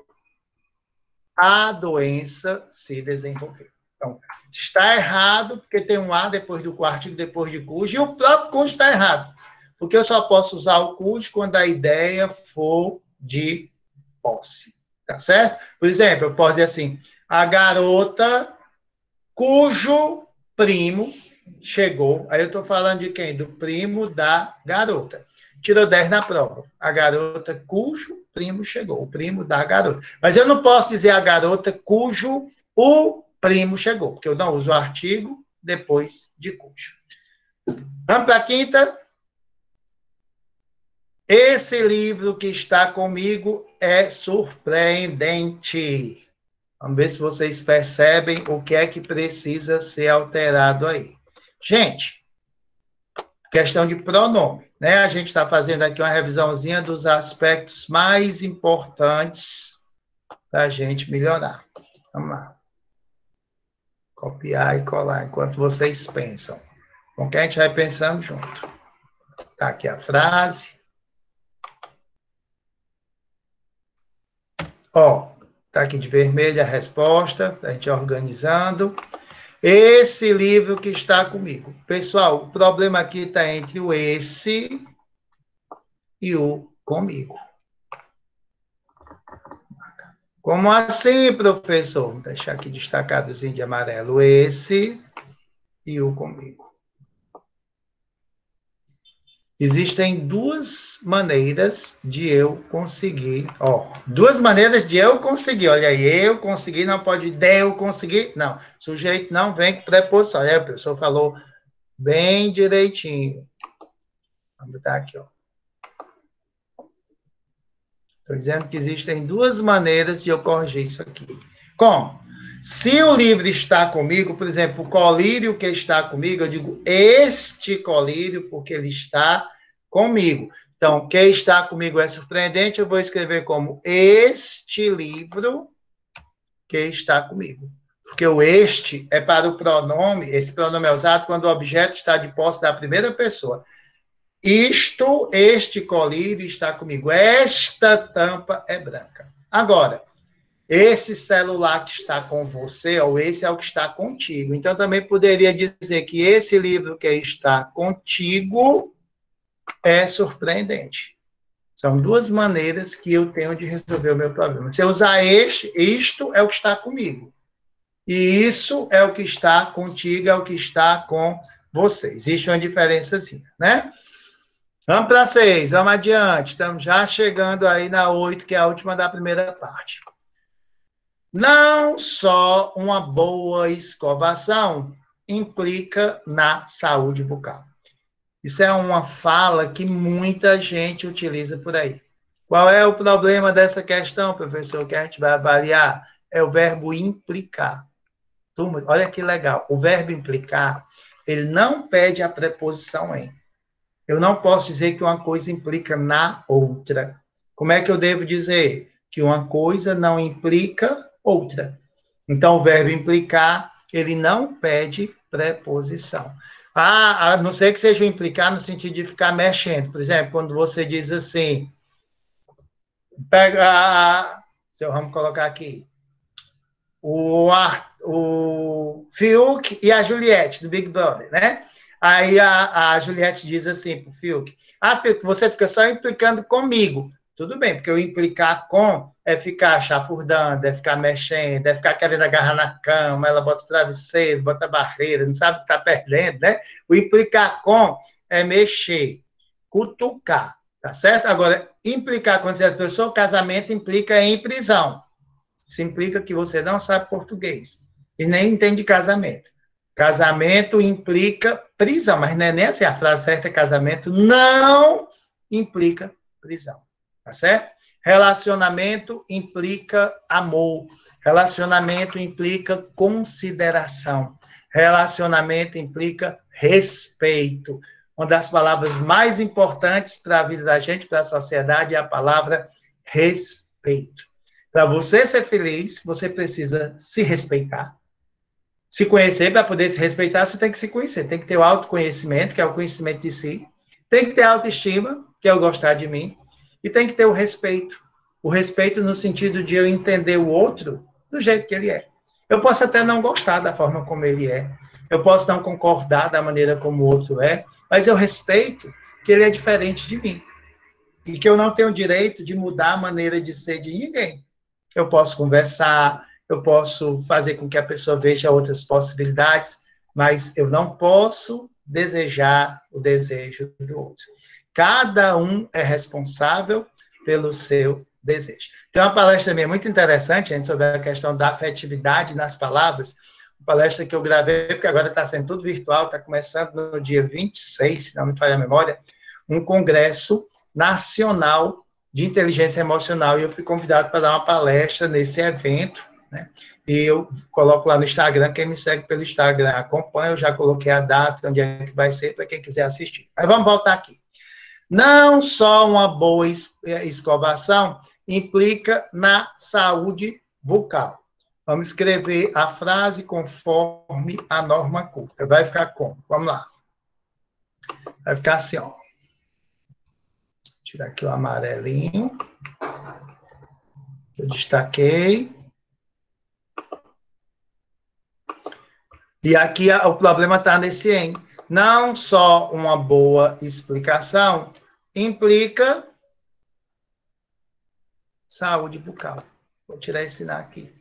a doença se desenvolveu. Então, está errado, porque tem um a depois do artigo, depois de cujo, e o próprio cujo está errado. Porque eu só posso usar o cujo quando a ideia for de posse. Tá certo? Por exemplo, eu posso dizer assim, a garota cujo primo chegou. Aí eu estou falando de quem? Do primo da garota. Tirou 10 na prova. A garota cujo primo chegou. O primo da garota. Mas eu não posso dizer a garota cujo o primo chegou, porque eu não uso o artigo depois de cujo. Vamos para a quinta. Esse livro que está comigo é surpreendente. Vamos ver se vocês percebem o que é que precisa ser alterado aí. Gente, questão de pronome, né? A gente está fazendo aqui uma revisãozinha dos aspectos mais importantes para a gente melhorar. Vamos lá. Copiar e colar enquanto vocês pensam. Com que a gente vai pensando junto. Tá aqui a frase. Ó, tá aqui de vermelho a resposta, a gente organizando. Esse livro que está comigo. Pessoal, o problema aqui está entre o esse e o comigo. Como assim, professor? Vou deixar aqui destacadozinho de amarelo. Esse e o comigo. Existem duas maneiras de eu conseguir. Ó, duas maneiras de eu conseguir. Olha aí, eu consegui, não pode de eu conseguir. Não, sujeito não vem com preposição. Aí a pessoa falou bem direitinho. Vamos botar aqui, ó. Estou dizendo que existem duas maneiras de eu corrigir isso aqui. Como? Se o livro está comigo, por exemplo, o colírio que está comigo, eu digo este colírio, porque ele está comigo. Então, quem está comigo é surpreendente, eu vou escrever como este livro que está comigo. Porque o este é para o pronome, esse pronome é usado quando o objeto está de posse da primeira pessoa. Este colírio está comigo. Esta tampa é branca. Agora, esse celular que está com você, ou esse é o que está contigo. Então, também poderia dizer que esse livro que está contigo é surpreendente. São duas maneiras que eu tenho de resolver o meu problema. Se eu usar isto é o que está comigo. E isso é o que está contigo, é o que está com você. Existe uma diferençazinha, né? Vamos para 6, vamos adiante. Estamos já chegando aí na 8, que é a última da primeira parte. Não só uma boa escovação implica na saúde bucal. Isso é uma fala que muita gente utiliza por aí. Qual é o problema dessa questão, professor, que a gente vai avaliar? É o verbo implicar. Turma, olha que legal. O verbo implicar, ele não pede a preposição em. Eu não posso dizer que uma coisa implica na outra. Como é que eu devo dizer? Que uma coisa não implica outra. Então, o verbo implicar, ele não pede preposição. A não ser que seja implicar no sentido de ficar mexendo. Por exemplo, quando você diz assim, vamos colocar aqui, o Fiuk e a Juliette, do Big Brother, né? Aí a Juliette diz assim para o Fiuk, Fiuk, você fica só implicando comigo. Tudo bem, porque o implicar com é ficar chafurdando, é ficar mexendo, é ficar querendo agarrar na cama, ela bota o travesseiro, bota a barreira, não sabe que está perdendo, né? O implicar com é mexer, cutucar, tá certo? Agora, implicar com certa pessoa, casamento implica em prisão. Isso implica que você não sabe português e nem entende casamento. Casamento implica prisão, mas não é nem assim, a frase certa é casamento não implica prisão. Tá certo? Relacionamento implica amor. Relacionamento implica consideração. Relacionamento implica respeito. Uma das palavras mais importantes para a vida da gente, para a sociedade, é a palavra respeito. Para você ser feliz, você precisa se respeitar. Se conhecer, para poder se respeitar, você tem que se conhecer. Tem que ter o autoconhecimento, que é o conhecimento de si. Tem que ter autoestima, que é o gostar de mim. E tem que ter o respeito. O respeito no sentido de eu entender o outro do jeito que ele é. Eu posso até não gostar da forma como ele é, eu posso não concordar da maneira como o outro é, mas eu respeito que ele é diferente de mim. E que eu não tenho o direito de mudar a maneira de ser de ninguém. Eu posso conversar, eu posso fazer com que a pessoa veja outras possibilidades, mas eu não posso desejar o desejo do outro. Cada um é responsável pelo seu desejo. Tem uma palestra minha muito interessante, gente, sobre a questão da afetividade nas palavras, uma palestra que eu gravei, porque agora está sendo tudo virtual, está começando no dia 26, se não me falha a memória, um congresso nacional de inteligência emocional, e eu fui convidado para dar uma palestra nesse evento, né? E eu coloco lá no Instagram, quem me segue pelo Instagram acompanha, eu já coloquei a data, onde é que vai ser, para quem quiser assistir. Mas vamos voltar aqui. Não só uma boa escovação implica na saúde bucal. Vamos escrever a frase conforme a norma culta. Vai ficar como? Vamos lá. Vai ficar assim, ó. Tirar aqui o amarelinho. Eu destaquei. E aqui o problema está nesse em. Não só uma boa explicação implica saúde bucal. Vou tirar esse lá aqui.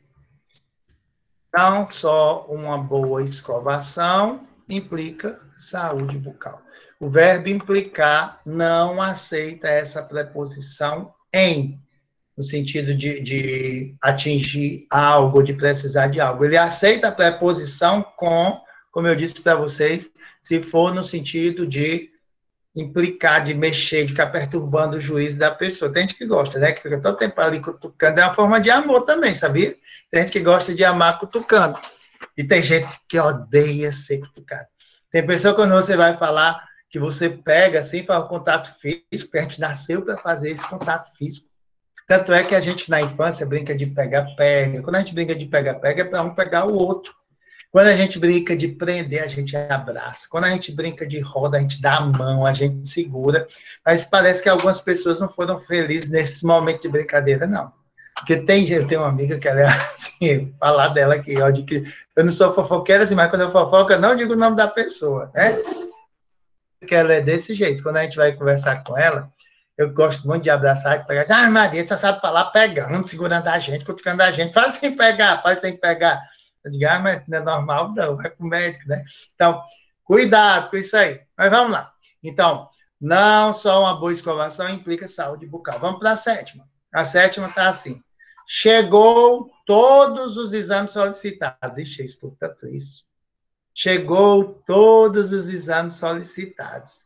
Não só uma boa escovação implica saúde bucal. O verbo implicar não aceita essa preposição em, no sentido de atingir algo, de precisar de algo. Ele aceita a preposição com, como eu disse para vocês, se for no sentido de implicar, de mexer, de ficar perturbando o juízo da pessoa. Tem gente que gosta, né? Que fica todo tempo ali cutucando. É uma forma de amor também, sabia? Tem gente que gosta de amar cutucando. E tem gente que odeia ser cutucado. Tem pessoa quando você vai falar que você pega assim, faz o contato físico, a gente nasceu para fazer esse contato físico. Tanto é que a gente, na infância, brinca de pega-pega. Quando a gente brinca de pega-pega, é para um pegar o outro. Quando a gente brinca de prender, a gente abraça. Quando a gente brinca de roda, a gente dá a mão, a gente segura. Mas parece que algumas pessoas não foram felizes nesse momento de brincadeira, não. Porque eu tenho uma amiga que ela é assim, falar dela aqui, ó, de que eu não sou fofoqueira, assim, mas quando eu fofoco, eu não digo o nome da pessoa, né? Porque ela é desse jeito. Quando a gente vai conversar com ela, eu gosto muito de abraçar e pegar assim, Maria, você sabe falar pegando, segurando a gente, cutucando a gente. Fala sem pegar, fala sem pegar. Eu digo, mas não é normal, não, vai para o médico, né? Então, cuidado com isso aí. Mas vamos lá. Então, não só uma boa escovação implica saúde bucal. Vamos para a sétima. A sétima está assim. Chegou todos os exames solicitados. Ixi, estou tanto isso. Chegou todos os exames solicitados.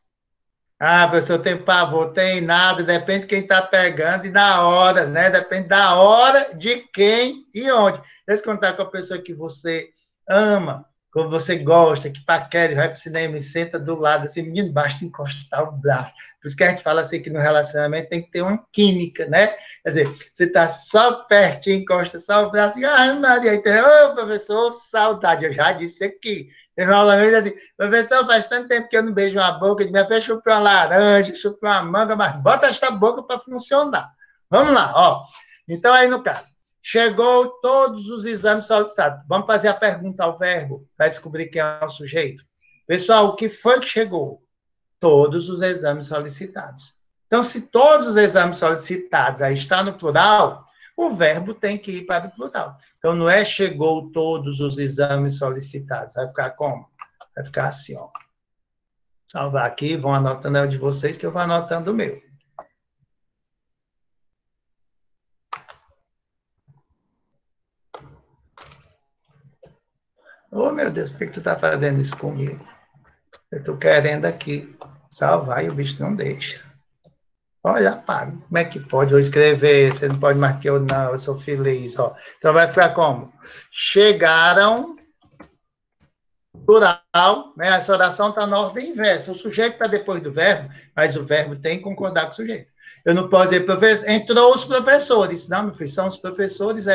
Ah, professor, tem pavor, tem nada, depende de quem está pegando e da hora, né? Depende da hora, de quem e onde. Deixa eu contar com a pessoa que você ama, que você gosta, que paquera, vai para o cinema e senta do lado, assim, menino, basta encostar o braço. Por isso que a gente fala assim, que no relacionamento tem que ter uma química, né? Quer dizer, você está só pertinho, encosta só o braço, e, Maria, então, ô, professor, saudade, eu já disse aqui. Normalmente assim, professor, faz tanto tempo que eu não beijo uma boca, minha filha chupou uma laranja, chupou uma manga, mas bota esta boca para funcionar. Vamos lá, ó. Então, aí no caso, chegou todos os exames solicitados. Vamos fazer a pergunta ao verbo, para descobrir quem é o sujeito. Pessoal, o que foi que chegou? Todos os exames solicitados. Então, se todos os exames solicitados aí está no plural, o verbo tem que ir para o plural. Então, não é chegou todos os exames solicitados. Vai ficar como? Vai ficar assim, ó. Salvar aqui, vão anotando o de vocês, que eu vou anotando o meu. Oh, meu Deus, por que tu está fazendo isso comigo? Eu estou querendo aqui salvar e o bicho não deixa. Olha, apaga. Como é que pode eu escrever? Você não pode mais que eu não, eu sou feliz. Ó. Então vai ficar como? Chegaram, plural, né? Essa oração está na ordem inversa. O sujeito está depois do verbo, mas o verbo tem que concordar com o sujeito. Eu não posso dizer, professor, entrou os professores. Não, meu filho, são os professores,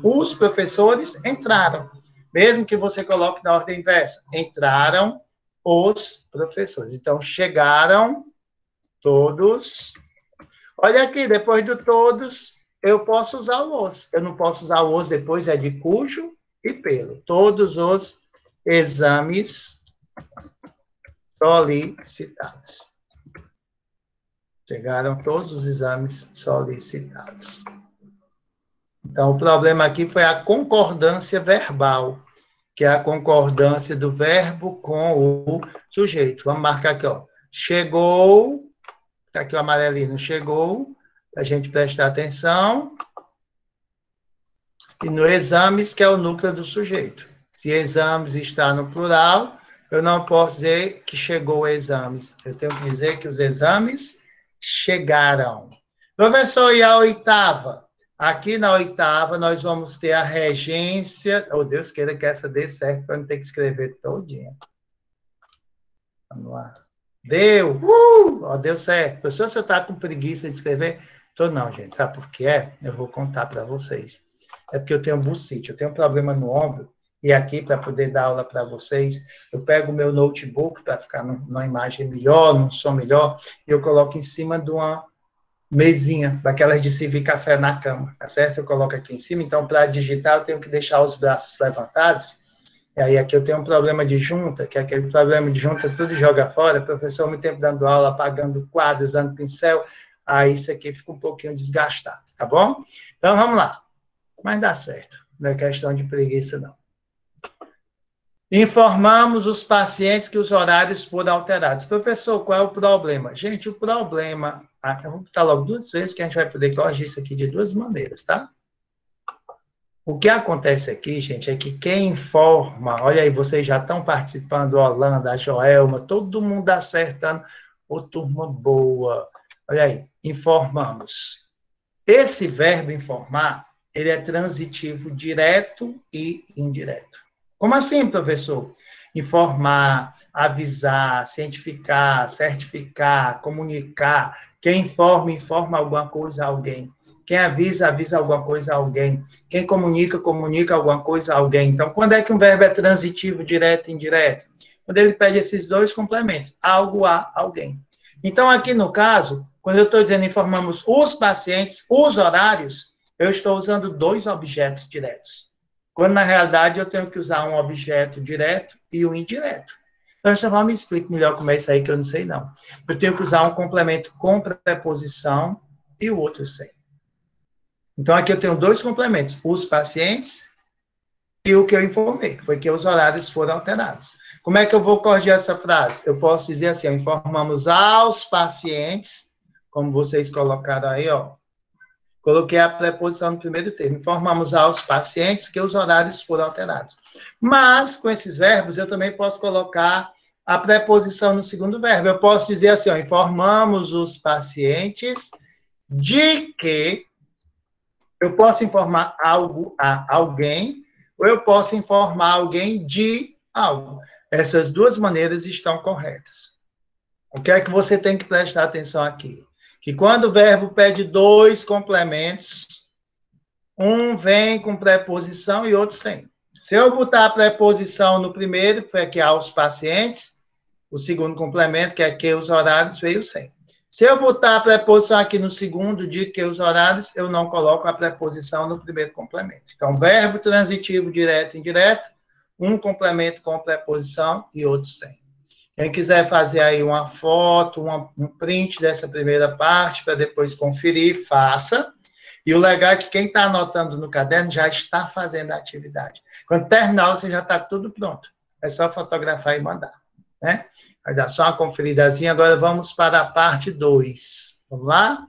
os professores entraram. Mesmo que você coloque na ordem inversa. Entraram os professores. Então, chegaram todos. Olha aqui, depois do todos, eu posso usar o os. Eu não posso usar o os depois, é de cujo e pelo. Todos os exames solicitados. Chegaram todos os exames solicitados. Então, o problema aqui foi a concordância verbal, que é a concordância do verbo com o sujeito. Vamos marcar aqui, ó. Chegou, está aqui o amarelinho, chegou, a gente prestar atenção. E no exames, que é o núcleo do sujeito. Se exames está no plural, eu não posso dizer que chegou exames. Eu tenho que dizer que os exames chegaram. Professor, e a oitava? Aqui na oitava, nós vamos ter a regência. Oh, Deus queira que essa dê certo, para não ter que escrever todinha. Vamos lá. Deu! Oh, deu certo. Professor, se eu está com preguiça de escrever? Tô não, gente. Sabe por que é? Eu vou contar para vocês. É porque eu tenho bursite, eu tenho um problema no ombro, e aqui, para poder dar aula para vocês, eu pego o meu notebook para ficar numa imagem melhor, num som melhor, e eu coloco em cima de uma mesinha, daquelas de servir café na cama, tá certo? Eu coloco aqui em cima, então, para digitar, eu tenho que deixar os braços levantados, e aí aqui eu tenho um problema de junta, que é aquele problema de junta, tudo joga fora, professor, muito tempo dando aula, apagando quadro, usando pincel, aí isso aqui fica um pouquinho desgastado, tá bom? Então, vamos lá. Mas dá certo, não é questão de preguiça, não. Informamos os pacientes que os horários foram alterados. Professor, qual é o problema? Gente, o problema... eu vou botar logo 2 vezes, que a gente vai poder corrigir isso aqui de 2 maneiras, tá? O que acontece aqui, gente, é que quem informa... Olha aí, vocês já estão participando, Holanda, a Joelma, todo mundo acertando. Ô, turma boa. Olha aí, informamos. Esse verbo informar, ele é transitivo direto e indireto. Como assim, professor? Informar, avisar, cientificar, certificar, comunicar. Quem informa, informa alguma coisa a alguém. Quem avisa, avisa alguma coisa a alguém. Quem comunica, comunica alguma coisa a alguém. Então, quando é que um verbo é transitivo direto e indireto? Quando ele pede esses 2 complementos, algo a alguém. Então, aqui no caso, quando eu estou dizendo informamos os pacientes, os horários, eu estou usando 2 objetos diretos. Quando, na realidade, eu tenho que usar um objeto direto e um indireto. Então, você me explica melhor como é isso aí, que eu não sei, não. Eu tenho que usar um complemento com preposição e o outro sem. Então, aqui eu tenho 2 complementos. Os pacientes e o que eu informei, que foi que os horários foram alterados. Como é que eu vou corrigir essa frase? Eu posso dizer assim, ó, informamos aos pacientes, como vocês colocaram aí, ó. Coloquei a preposição no primeiro termo. Informamos aos pacientes que os horários foram alterados. Mas, com esses verbos, eu também posso colocar a preposição no segundo verbo. Eu posso dizer assim, ó, informamos os pacientes de que eu posso informar algo a alguém, ou eu posso informar alguém de algo. Essas 2 maneiras estão corretas. O que é que você tem que prestar atenção aqui? Que quando o verbo pede 2 complementos, um vem com preposição e outro sem. Se eu botar a preposição no primeiro, que foi aqui aos pacientes, o segundo complemento, que é que os horários, veio sem. Se eu botar a preposição aqui no segundo, de que os horários, eu não coloco a preposição no primeiro complemento. Então, verbo transitivo direto e indireto, um complemento com preposição e outro sem. Quem quiser fazer aí uma foto, um print dessa primeira parte, para depois conferir, faça. E o legal é que quem está anotando no caderno já está fazendo a atividade. Quando terminar, você já está tudo pronto. É só fotografar e mandar, né? Vai dar só uma conferidazinha. Agora vamos para a parte 2. Vamos lá?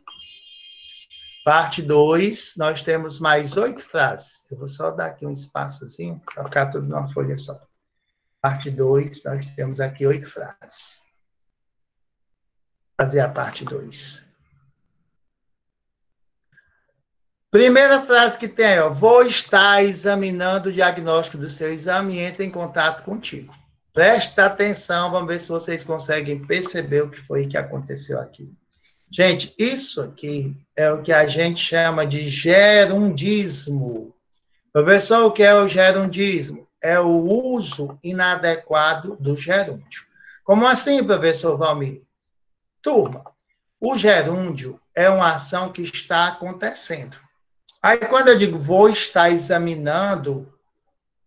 Parte 2, nós temos mais 8 frases. Eu vou só dar aqui um espaçozinho, para ficar tudo numa folha só. Parte 2, nós temos aqui 8 frases. Vou fazer a parte 2. Primeira frase que tem, ó, vou estar examinando o diagnóstico do seu exame e entre em contato contigo. Presta atenção, vamos ver se vocês conseguem perceber o que foi que aconteceu aqui. Gente, isso aqui é o que a gente chama de gerundismo. Professor, o que é o gerundismo? É o uso inadequado do gerúndio. Como assim, professor Valmir? Turma, o gerúndio é uma ação que está acontecendo. Aí, quando eu digo vou estar examinando,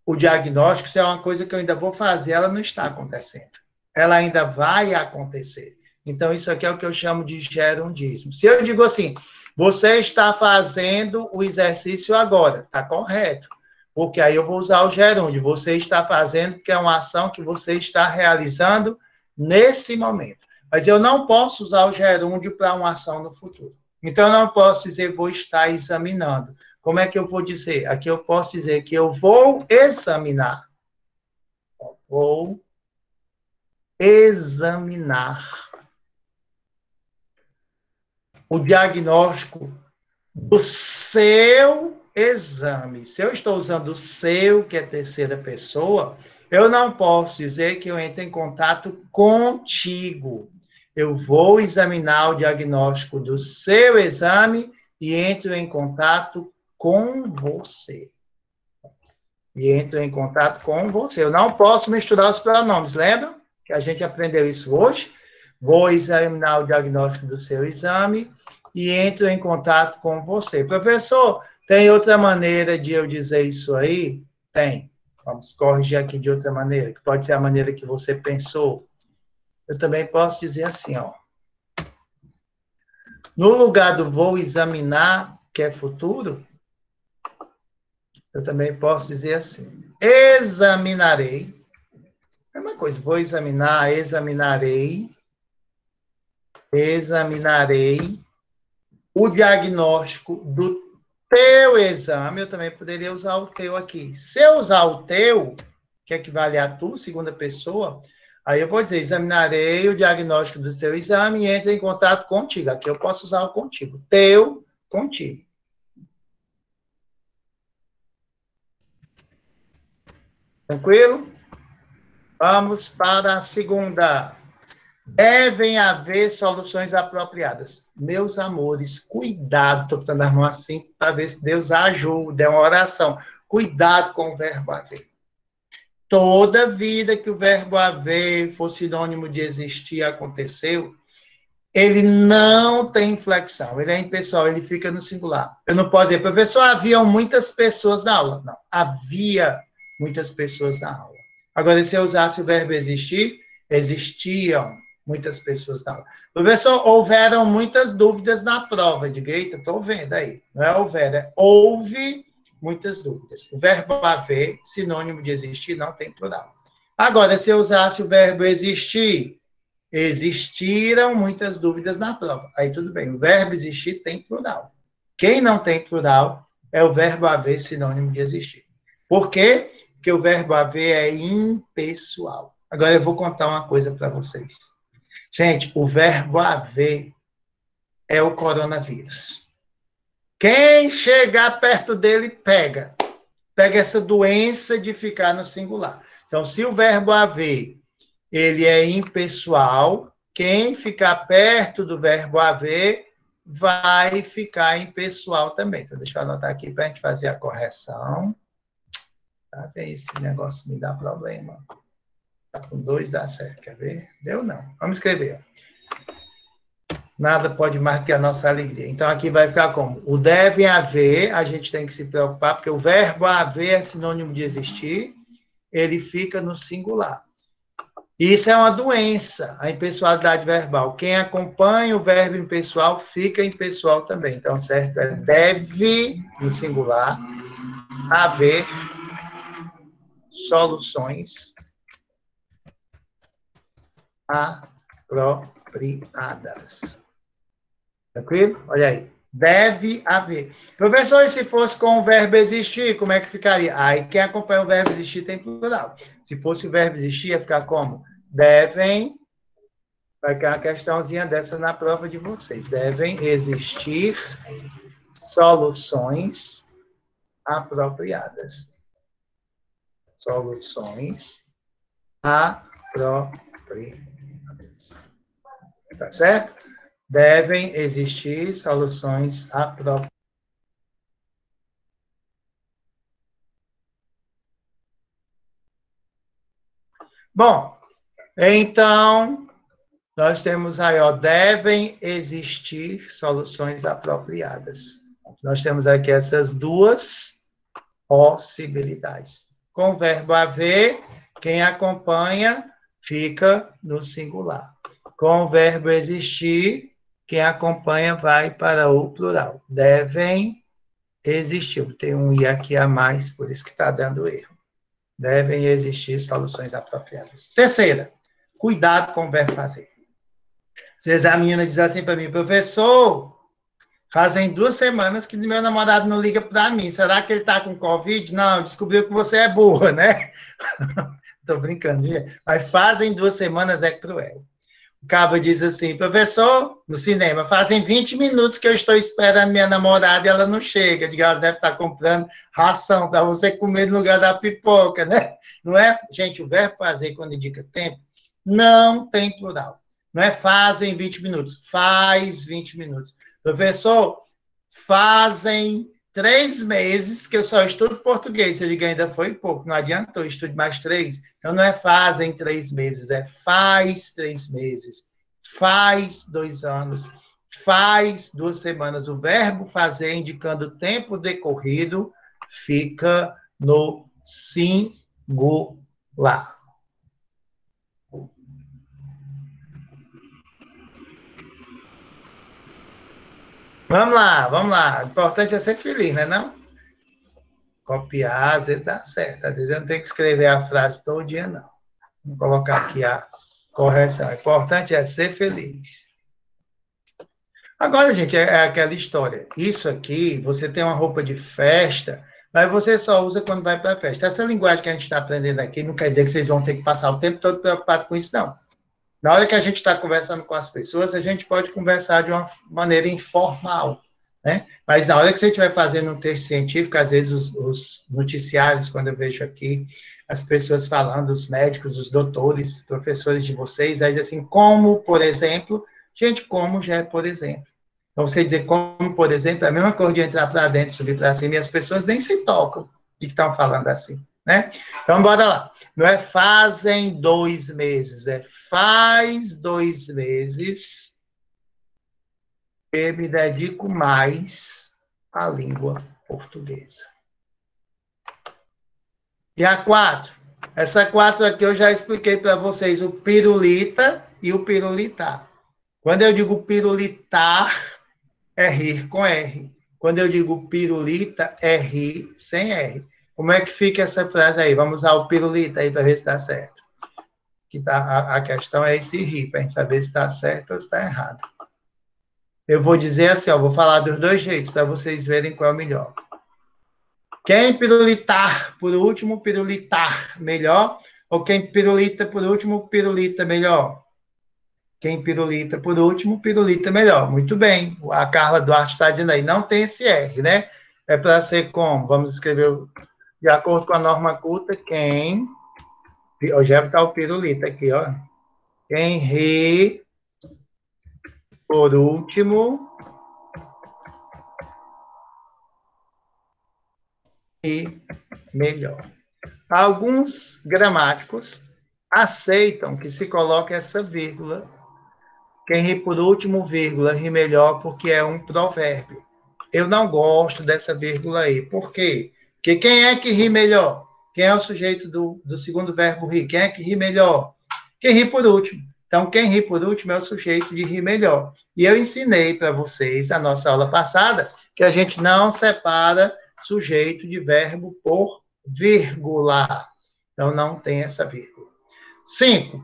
o diagnóstico, isso é uma coisa que eu ainda vou fazer, ela não está acontecendo. Ela ainda vai acontecer. Então, isso aqui é o que eu chamo de gerundismo. Se eu digo assim, você está fazendo o exercício agora, está correto. Porque aí eu vou usar o gerúndio. Você está fazendo, porque é uma ação que você está realizando nesse momento. Mas eu não posso usar o gerúndio para uma ação no futuro. Então, eu não posso dizer vou estar examinando. Como é que eu vou dizer? Aqui eu posso dizer que eu vou examinar. Vou examinar o diagnóstico do seu exame. Se eu estou usando o seu, que é terceira pessoa, eu não posso dizer que eu entro em contato contigo. Eu vou examinar o diagnóstico do seu exame e entro em contato com você. E entro em contato com você. Eu não posso misturar os pronomes, lembra? Que a gente aprendeu isso hoje. Vou examinar o diagnóstico do seu exame e entro em contato com você. Professor, tem outra maneira de eu dizer isso aí? Tem. Vamos corrigir aqui de outra maneira, que pode ser a maneira que você pensou. Eu também posso dizer assim, ó. No lugar do vou examinar, que é futuro, eu também posso dizer assim. Examinarei. É uma coisa, vou examinar, examinarei o diagnóstico do teu exame. Eu também poderia usar o teu aqui. Se eu usar o teu, que equivale a tu, segunda pessoa, aí eu vou dizer, examinarei o diagnóstico do teu exame e entro em contato contigo. Aqui eu posso usar o contigo. Teu, contigo. Tranquilo? Vamos para a segunda. Devem haver soluções apropriadas. Meus amores, cuidado, estou botando as mãos assim para ver se Deus ajuda, é uma oração. Cuidado com o verbo haver. Toda vida que o verbo haver for sinônimo de existir, aconteceu, ele não tem inflexão, ele é impessoal, ele fica no singular. Eu não posso dizer, professor, haviam muitas pessoas na aula. Não, havia muitas pessoas na aula. Agora, se eu usasse o verbo existir, existiam muitas pessoas na aula. Professor, houveram muitas dúvidas na prova. Diga, eita, estou vendo aí. Não é houver, é houve muitas dúvidas. O verbo haver, sinônimo de existir, não tem plural. Agora, se eu usasse o verbo existir, existiram muitas dúvidas na prova. Aí tudo bem, o verbo existir tem plural. Quem não tem plural é o verbo haver, sinônimo de existir. Por quê? Porque o verbo haver é impessoal. Agora eu vou contar uma coisa para vocês. Gente, o verbo haver é o coronavírus. Quem chegar perto dele, pega. Pega essa doença de ficar no singular. Então, se o verbo haver, ele é impessoal, quem ficar perto do verbo haver vai ficar impessoal também. Então, deixa eu anotar aqui para a gente fazer a correção. Tá? Esse negócio me dá problema. Tá com 2 dá certo, quer ver? Deu não. Vamos escrever. Nada pode mais que a nossa alegria. Então, aqui vai ficar como? O deve haver, a gente tem que se preocupar, porque o verbo haver é sinônimo de existir, ele fica no singular. Isso é uma doença, a impessoalidade verbal. Quem acompanha o verbo impessoal fica impessoal também. Então, certo? É deve, no singular, haver soluções apropriadas. Tranquilo? Olha aí. Deve haver. Professor, e se fosse com o verbo existir, como é que ficaria? Aí quem acompanha o verbo existir tem plural. Se fosse o verbo existir, ia ficar como? Devem, vai cair uma questãozinha dessa na prova de vocês. Devem existir soluções apropriadas. Soluções apropriadas. Tá certo? Devem existir soluções apropriadas. Bom, então, nós temos aí, ó, devem existir soluções apropriadas. Nós temos aqui essas duas possibilidades. com o verbo haver, quem acompanha fica no singular. Com o verbo existir, quem acompanha vai para o plural. Devem existir. Tem um i aqui a mais, por isso que está dando erro. Devem existir soluções apropriadas. Terceira, cuidado com o verbo fazer. Às vezes a menina diz assim para mim, professor, fazem 2 semanas que meu namorado não liga para mim. Será que ele está com Covid? Não, descobriu que você é burra, né? Estou brincando, mas fazem 2 semanas é cruel. O cabo diz assim, professor, no cinema, fazem 20 minutos que eu estou esperando minha namorada e ela não chega. Diga, ela deve estar comprando ração para você comer no lugar da pipoca, né? Não é? Gente, o verbo fazer, quando indica tempo, não tem plural. Não é fazem 20 minutos, faz 20 minutos. Professor, fazem 3 meses que eu só estudo português. Eu digo, ainda foi pouco, não adiantou, estude mais 3. Então, não é fazem 3 meses, é faz 3 meses, faz 2 anos, faz 2 semanas. O verbo fazer, indicando o tempo decorrido, fica no singular. Vamos lá. O importante é ser feliz, né, não? Copiar, às vezes dá certo. Às vezes eu não tenho que escrever a frase todo dia, não. Vou colocar aqui a correção. O importante é ser feliz. Agora, gente, é aquela história. Isso aqui, você tem uma roupa de festa, mas você só usa quando vai para a festa. Essa linguagem que a gente está aprendendo aqui não quer dizer que vocês vão ter que passar o tempo todo preocupado com isso, não. Na hora que a gente está conversando com as pessoas, a gente pode conversar de uma maneira informal, né? Mas na hora que você estiver fazendo um texto científico, às vezes os noticiários, quando eu vejo aqui as pessoas falando, os médicos, os doutores, professores de vocês, aí assim, como, por exemplo, gente, como já é por exemplo. Então, você dizer como, por exemplo, é a mesma coisa de entrar para dentro, subir para cima, e as pessoas nem se tocam de que estão falando assim, né? Então, bora lá. Não é fazem 2 meses, é faz 2 meses que me dedico mais à língua portuguesa. E a 4. Essa 4 aqui eu já expliquei para vocês, o pirulita e o pirulitar. Quando eu digo pirulitar, é rir com R. Quando eu digo pirulita, é rir sem R. Como é que fica essa frase aí? Vamos usar o pirulita aí para ver se está certo. Que a questão é esse rir, para a gente saber se está certo ou se está errado. Eu vou dizer assim, ó, vou falar dos 2 jeitos, para vocês verem qual é o melhor. Quem pirulitar por último, pirulitar melhor? Ou quem pirulita por último, pirulita melhor? Quem pirulita por último, pirulita melhor. Muito bem. A Carla Duarte está dizendo aí, não tem esse R, né? É para ser como? Vamos escrever, de acordo com a norma culta, quem... Já está o pirulita aqui, ó. Quem ri por último e melhor. Alguns gramáticos aceitam que se coloque essa vírgula. Quem ri por último, vírgula, ri melhor, porque é um provérbio. Eu não gosto dessa vírgula aí. Por quê? Porque quem é que ri melhor? Quem é o sujeito do segundo verbo rir? Quem é que ri melhor? Quem ri por último. Então, quem ri por último é o sujeito de rir melhor. E eu ensinei para vocês, na nossa aula passada, que a gente não separa sujeito de verbo por vírgula. Então, não tem essa vírgula. 5.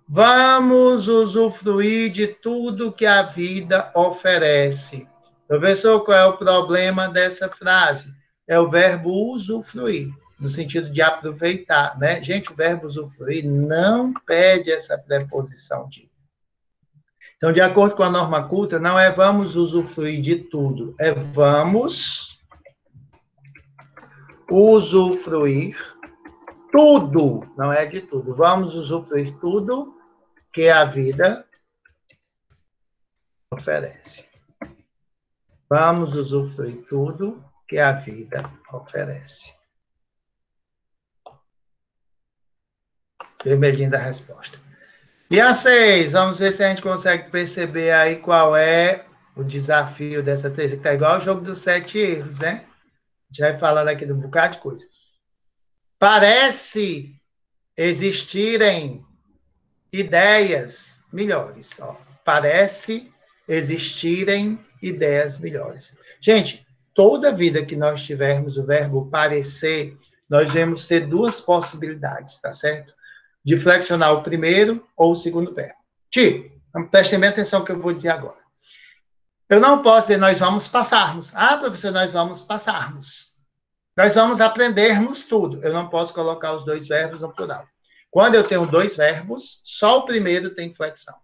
Vamos usufruir de tudo que a vida oferece. Professor, qual é o problema dessa frase? É o verbo usufruir, no sentido de aproveitar, né? Gente, o verbo usufruir não pede essa preposição de. Então, de acordo com a norma culta, não é vamos usufruir de tudo, é vamos usufruir tudo, não é de tudo. Vamos usufruir tudo que a vida oferece. Vamos usufruir tudo que a vida oferece. Vermelhinho da resposta. E a 6, vamos ver se a gente consegue perceber aí qual é o desafio dessa terça, que está igual ao jogo dos 7 erros, né? A gente vai falando aqui de um bocado de coisa. Parece existirem ideias melhores. Ó. Parece existirem ideias melhores. Gente, toda vida que nós tivermos o verbo parecer, nós vamos ter duas possibilidades, tá certo? De flexionar o primeiro ou o segundo verbo. Tipo, prestem bem atenção no que eu vou dizer agora. Eu não posso dizer nós vamos passarmos. Ah, professor, nós vamos passarmos. Nós vamos aprendermos tudo. Eu não posso colocar os dois verbos no plural. Quando eu tenho dois verbos, só o primeiro tem flexão.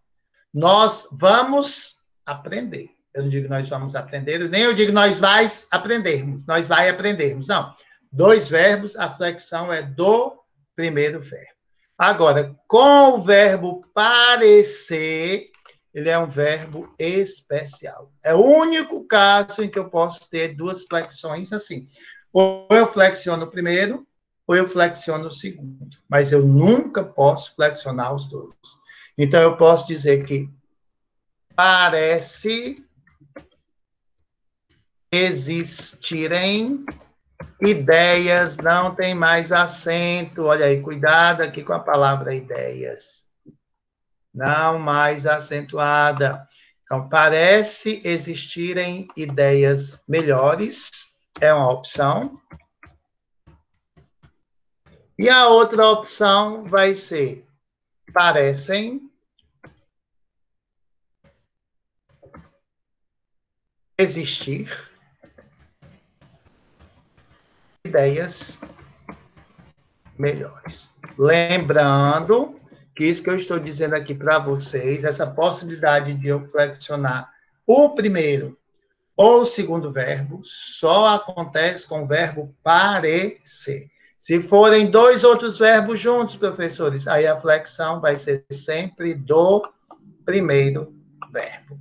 Nós vamos aprender. Eu não digo nós vamos aprender, nem eu digo nós vais aprendermos. Nós vai aprendermos. Não. Dois verbos, a flexão é do primeiro verbo. Agora, com o verbo parecer, ele é um verbo especial. É o único caso em que eu posso ter duas flexões assim. Ou eu flexiono o primeiro, ou eu flexiono o segundo. Mas eu nunca posso flexionar os dois. Então, eu posso dizer que parece existirem ideias, não tem mais acento. Olha aí, cuidado aqui com a palavra ideias. Não mais acentuada. Então, parece existirem ideias melhores, é uma opção. E a outra opção vai ser, parecem existir ideias melhores. Lembrando que isso que eu estou dizendo aqui para vocês, essa possibilidade de eu flexionar o primeiro ou o segundo verbo, só acontece com o verbo parecer. Se forem dois outros verbos juntos, professores, aí a flexão vai ser sempre do primeiro verbo.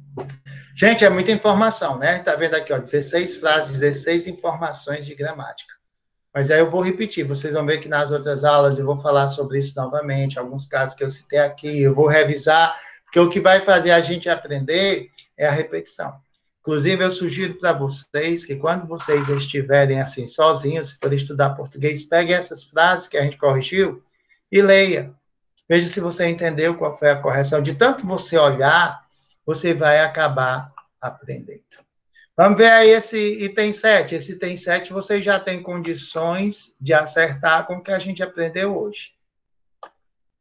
Gente, é muita informação, né? Tá vendo aqui, ó, 16 frases, 16 informações de gramática. Mas aí eu vou repetir, vocês vão ver que nas outras aulas eu vou falar sobre isso novamente, alguns casos que eu citei aqui, eu vou revisar, porque o que vai fazer a gente aprender é a repetição. Inclusive, eu sugiro para vocês que quando vocês estiverem assim sozinhos, se forem estudar português, peguem essas frases que a gente corrigiu e leia. Veja se você entendeu qual foi a correção. De tanto você olhar, você vai acabar aprendendo. Vamos ver aí esse item 7. Esse item 7 você já tem condições de acertar com o que a gente aprendeu hoje.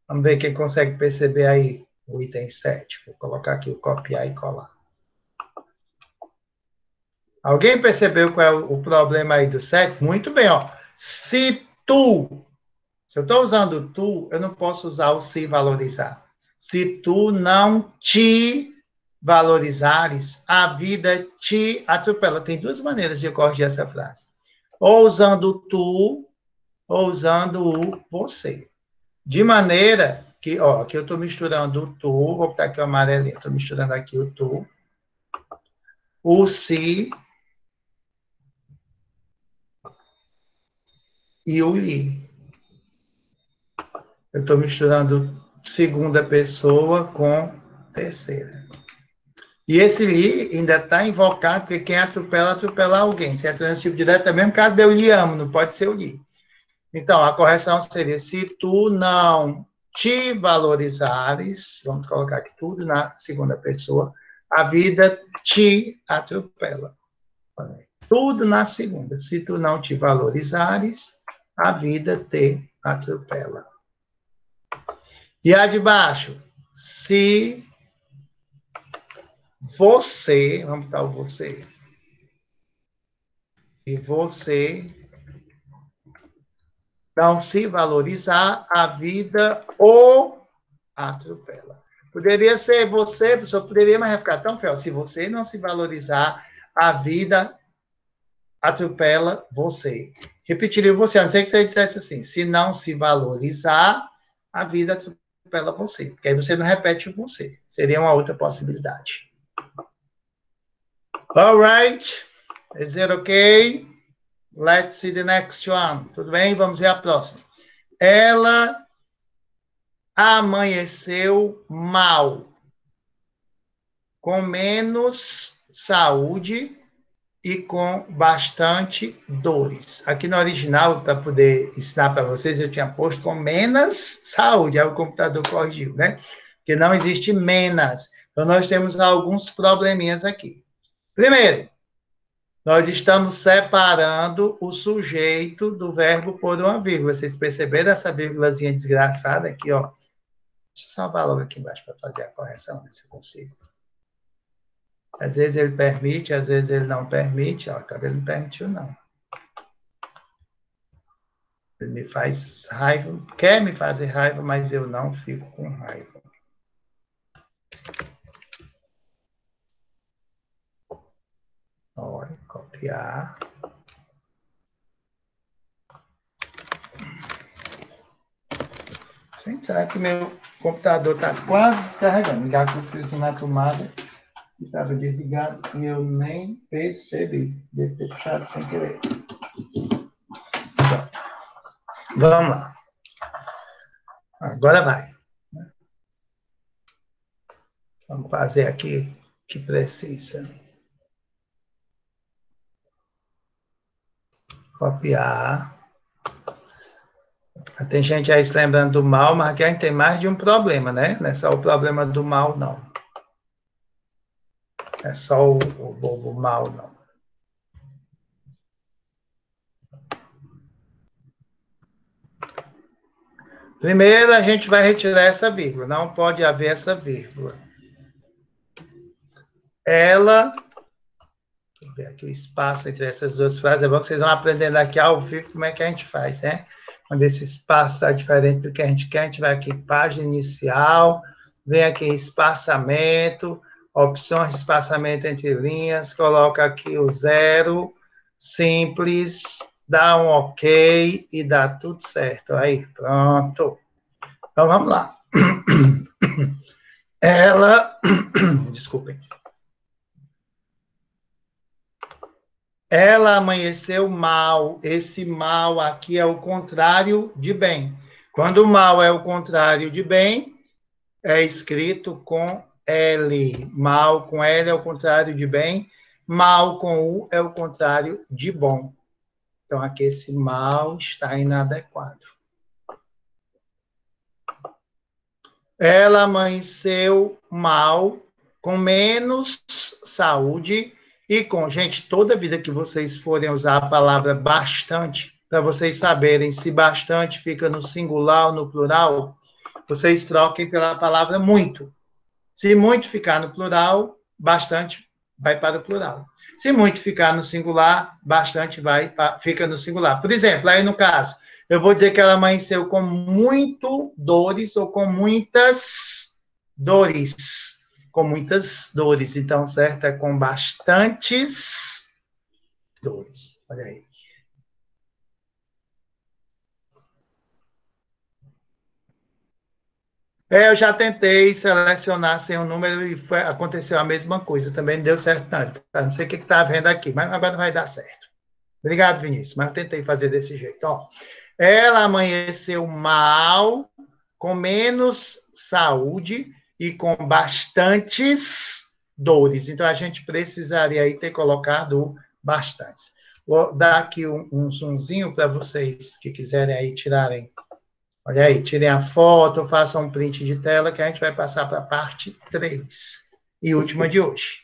Vamos ver quem consegue perceber aí o item 7. Vou colocar aqui o copiar e colar. Alguém percebeu qual é o problema aí do 7? Muito bem, ó. Se tu, se eu estou usando tu, eu não posso usar o se valorizar. Se tu não te valorizares, a vida te atropela. Tem duas maneiras de eu corrigir essa frase. Ou usando tu, ou usando o você. De maneira que, ó, aqui eu estou misturando o tu, vou botar aqui o amarelinho, estou misturando aqui o tu, o se e o lhe. Eu estou misturando segunda pessoa com terceira. E esse lhe ainda está invocado, porque quem atropela, atropela alguém. Se é transitivo direto, é mesmo caso de eu lhe amo, não pode ser o lhe. Então, a correção seria, se tu não te valorizares, vamos colocar aqui tudo na segunda pessoa, a vida te atropela. Tudo na segunda. Se tu não te valorizares, a vida te atropela. E a de baixo, se você, vamos botar o você, se você não se valorizar, a vida o atropela. Poderia ser você, professor, poderia, mas vai ficar tão feio. Se você não se valorizar, a vida atropela você. Repetiria você, a não ser que você dissesse assim, se não se valorizar, a vida atropela você. Porque aí você não repete o você. Seria uma outra possibilidade. All right. Is it okay? Let's see the next one. Tudo bem? Vamos ver a próxima. Ela amanheceu mal, com menos saúde e com bastante dores. Aqui no original, para poder ensinar para vocês, eu tinha posto com menos saúde, aí o computador corrigiu, né? Porque não existe menos. Então, nós temos alguns probleminhas aqui. Primeiro, nós estamos separando o sujeito do verbo por uma vírgula. Vocês perceberam essa vírgulazinha desgraçada aqui, ó? Deixa eu salvar logo aqui embaixo para fazer a correção, ver se eu consigo. Às vezes ele permite, às vezes ele não permite. Ó, cadê ele não permitiu, não. Ele me faz raiva, quer me fazer raiva, mas eu não fico com raiva. Olha, copiar. Gente, será que meu computador está quase descarregando? Ligar com o fiozinho na tomada. Estava desligado e eu nem percebi. Deve ter puxado sem querer. Pronto. Vamos lá. Agora vai. Vamos fazer aqui o que precisa. Copiar. Tem gente aí se lembrando do mal, mas aqui a gente tem mais de um problema, né? Não é só o problema do mal, não. É só o mal, não. Primeiro, a gente vai retirar essa vírgula. Não pode haver essa vírgula. Ela... Deixa eu ver aqui o espaço entre essas duas frases. É bom que vocês vão aprendendo aqui ao vivo como é que a gente faz, né? Quando esse espaço está diferente do que a gente quer, a gente vai aqui, página inicial, vem aqui espaçamento, opções de espaçamento entre linhas, coloca aqui o 0, simples, dá um ok e dá tudo certo. Aí, pronto. Então, vamos lá. Ela, desculpem. Ela amanheceu mal. Esse mal aqui é o contrário de bem. Quando o mal é o contrário de bem, é escrito com L. Mal com L é o contrário de bem. Mal com U é o contrário de bom. Então, aqui esse mal está inadequado. Ela amanheceu mal, com menos saúde e com... Gente, toda vida que vocês forem usar a palavra bastante, para vocês saberem se bastante fica no singular ou no plural, vocês troquem pela palavra muito. Se muito ficar no plural, bastante vai para o plural. Se muito ficar no singular, bastante fica no singular. Por exemplo, aí no caso, eu vou dizer que ela amanheceu com muito dores ou com muitas dores. Com muitas dores. Então, certo? É com bastantes dores. Olha aí. Eu já tentei selecionar sem um número e aconteceu a mesma coisa. Também não deu certo, não. Não sei o que está vendo aqui, mas agora vai dar certo. Obrigado, Vinícius, mas eu tentei fazer desse jeito. Ó, ela amanheceu mal, com menos saúde e com bastantes dores. Então, a gente precisaria aí ter colocado bastantes. Vou dar aqui um zoomzinho para vocês que quiserem aí tirarem. Olha aí, tirem a foto, façam um print de tela, que a gente vai passar para a parte 3 e última de hoje.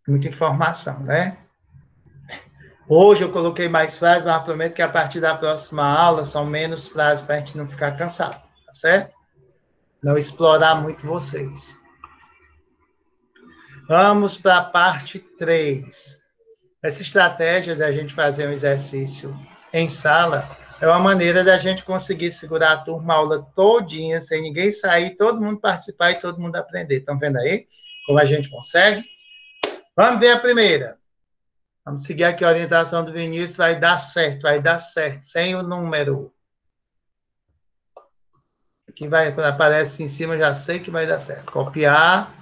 Muita informação, né? Hoje eu coloquei mais frases, mas prometo que a partir da próxima aula são menos frases para a gente não ficar cansado, tá certo? Não explorar muito vocês. Vamos para a parte 3. Essa estratégia da gente fazer um exercício em sala é uma maneira da gente conseguir segurar a turma a aula todinha, sem ninguém sair, todo mundo participar e todo mundo aprender. Estão vendo aí como a gente consegue? Vamos ver a primeira. Vamos seguir aqui a orientação do Vinícius, vai dar certo, sem o número. Aqui vai, quando aparece em cima, já sei que vai dar certo. Copiar,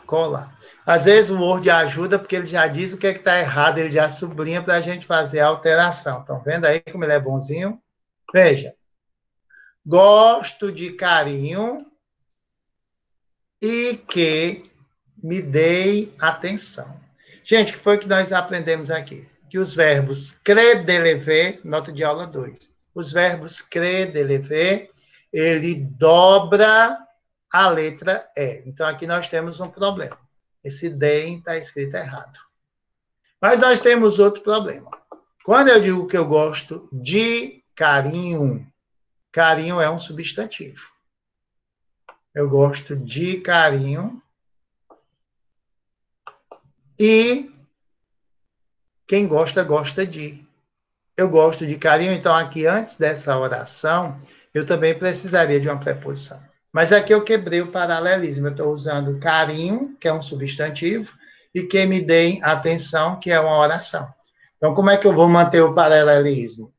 colar. Às vezes o Word ajuda, porque ele já diz o que é que está errado, ele já sublinha para a gente fazer a alteração. Estão vendo aí como ele é bonzinho? Veja. Gosto de carinho e que me dei atenção. Gente, o que foi que nós aprendemos aqui? Que os verbos crer, delever, nota de aula 2. Os verbos crer, delever, ele dobra a letra E. Então, aqui nós temos um problema. Esse D está escrito errado. Mas nós temos outro problema. Quando eu digo que eu gosto de carinho, carinho é um substantivo. Eu gosto de carinho. E quem gosta, gosta de. Eu gosto de carinho, então aqui antes dessa oração, eu também precisaria de uma preposição. Mas aqui eu quebrei o paralelismo. Eu estou usando carinho, que é um substantivo, e que me deem atenção, que é uma oração. Então, como é que eu vou manter o paralelismo?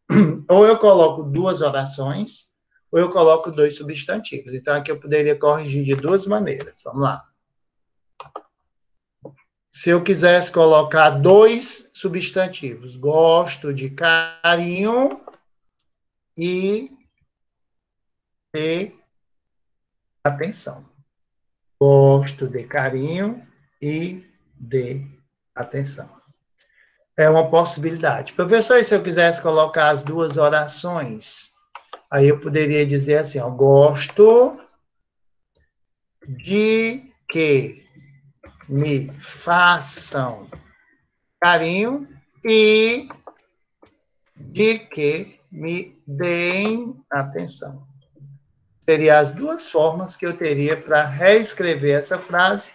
Ou eu coloco duas orações, ou eu coloco dois substantivos. Então, aqui eu poderia corrigir de duas maneiras. Vamos lá. Se eu quisesse colocar dois substantivos, gosto de carinho e de atenção. Gosto de carinho e de atenção. É uma possibilidade. Professor, e se eu quisesse colocar as duas orações, aí eu poderia dizer assim, ó, gosto de que me façam carinho e de que me deem atenção. Seriam as duas formas que eu teria para reescrever essa frase,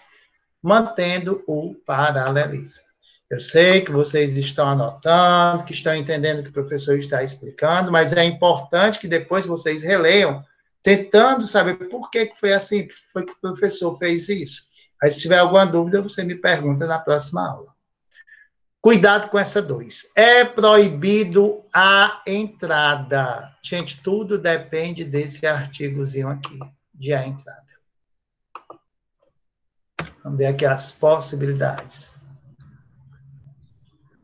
mantendo o paralelismo. Eu sei que vocês estão anotando, que estão entendendo o que o professor está explicando, mas é importante que depois vocês releiam, tentando saber por que foi assim, por que foi que o professor fez isso. Aí, se tiver alguma dúvida, você me pergunta na próxima aula. Cuidado com essa 2. É proibido a entrada. Gente, tudo depende desse artigozinho aqui, de a entrada. Vamos ver aqui as possibilidades.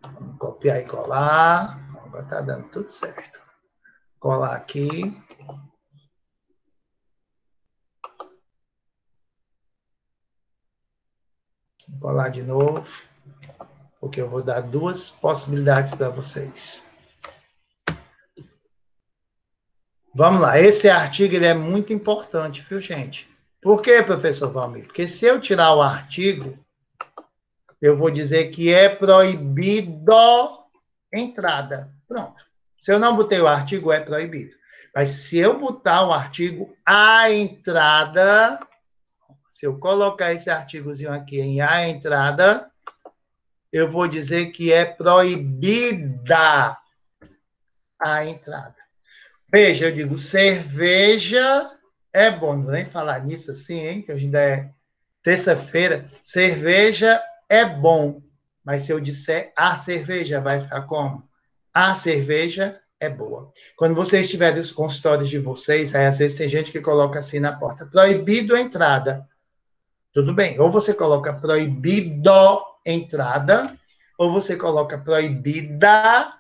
Vamos copiar e colar. Agora está dando tudo certo. Colar aqui. Colar de novo. Porque eu vou dar duas possibilidades para vocês. Vamos lá. Esse artigo ele é muito importante, viu, gente? Por quê, professor Valmir? Porque se eu tirar o artigo, eu vou dizer que é proibido entrada. Pronto. Se eu não botei o artigo, é proibido. Mas se eu botar o artigo a entrada, se eu colocar esse artigozinho aqui em a entrada, eu vou dizer que é proibida a entrada. Veja, eu digo, cerveja é bom. Não vou nem falar nisso assim, hein? Que hoje ainda é terça-feira. Cerveja é bom. Mas se eu disser a cerveja, vai ficar como? A cerveja é boa. Quando vocês tiverem os consultórios de vocês, aí às vezes tem gente que coloca assim na porta, proibido a entrada. Tudo bem. Ou você coloca proibido entrada, ou você coloca proibida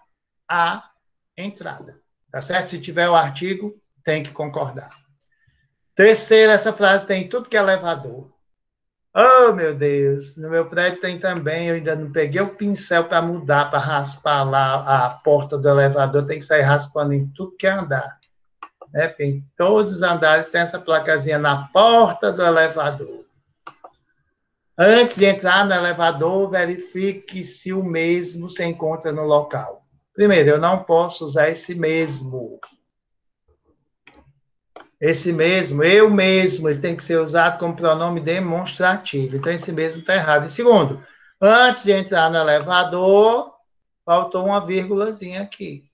a entrada. Tá certo? Se tiver o artigo, tem que concordar. Terceira, essa frase tem tudo que é elevador. Oh, meu Deus, no meu prédio tem também, eu ainda não peguei o pincel para mudar, para raspar lá a porta do elevador, tem que sair raspando em tudo que é andar. Né? Em todos os andares tem essa placazinha na porta do elevador. Antes de entrar no elevador, verifique se o mesmo se encontra no local. Primeiro, eu não posso usar esse mesmo. Esse mesmo, eu mesmo, ele tem que ser usado como pronome demonstrativo. Então, esse mesmo está errado. E segundo, antes de entrar no elevador, faltou uma vírgulazinha aqui.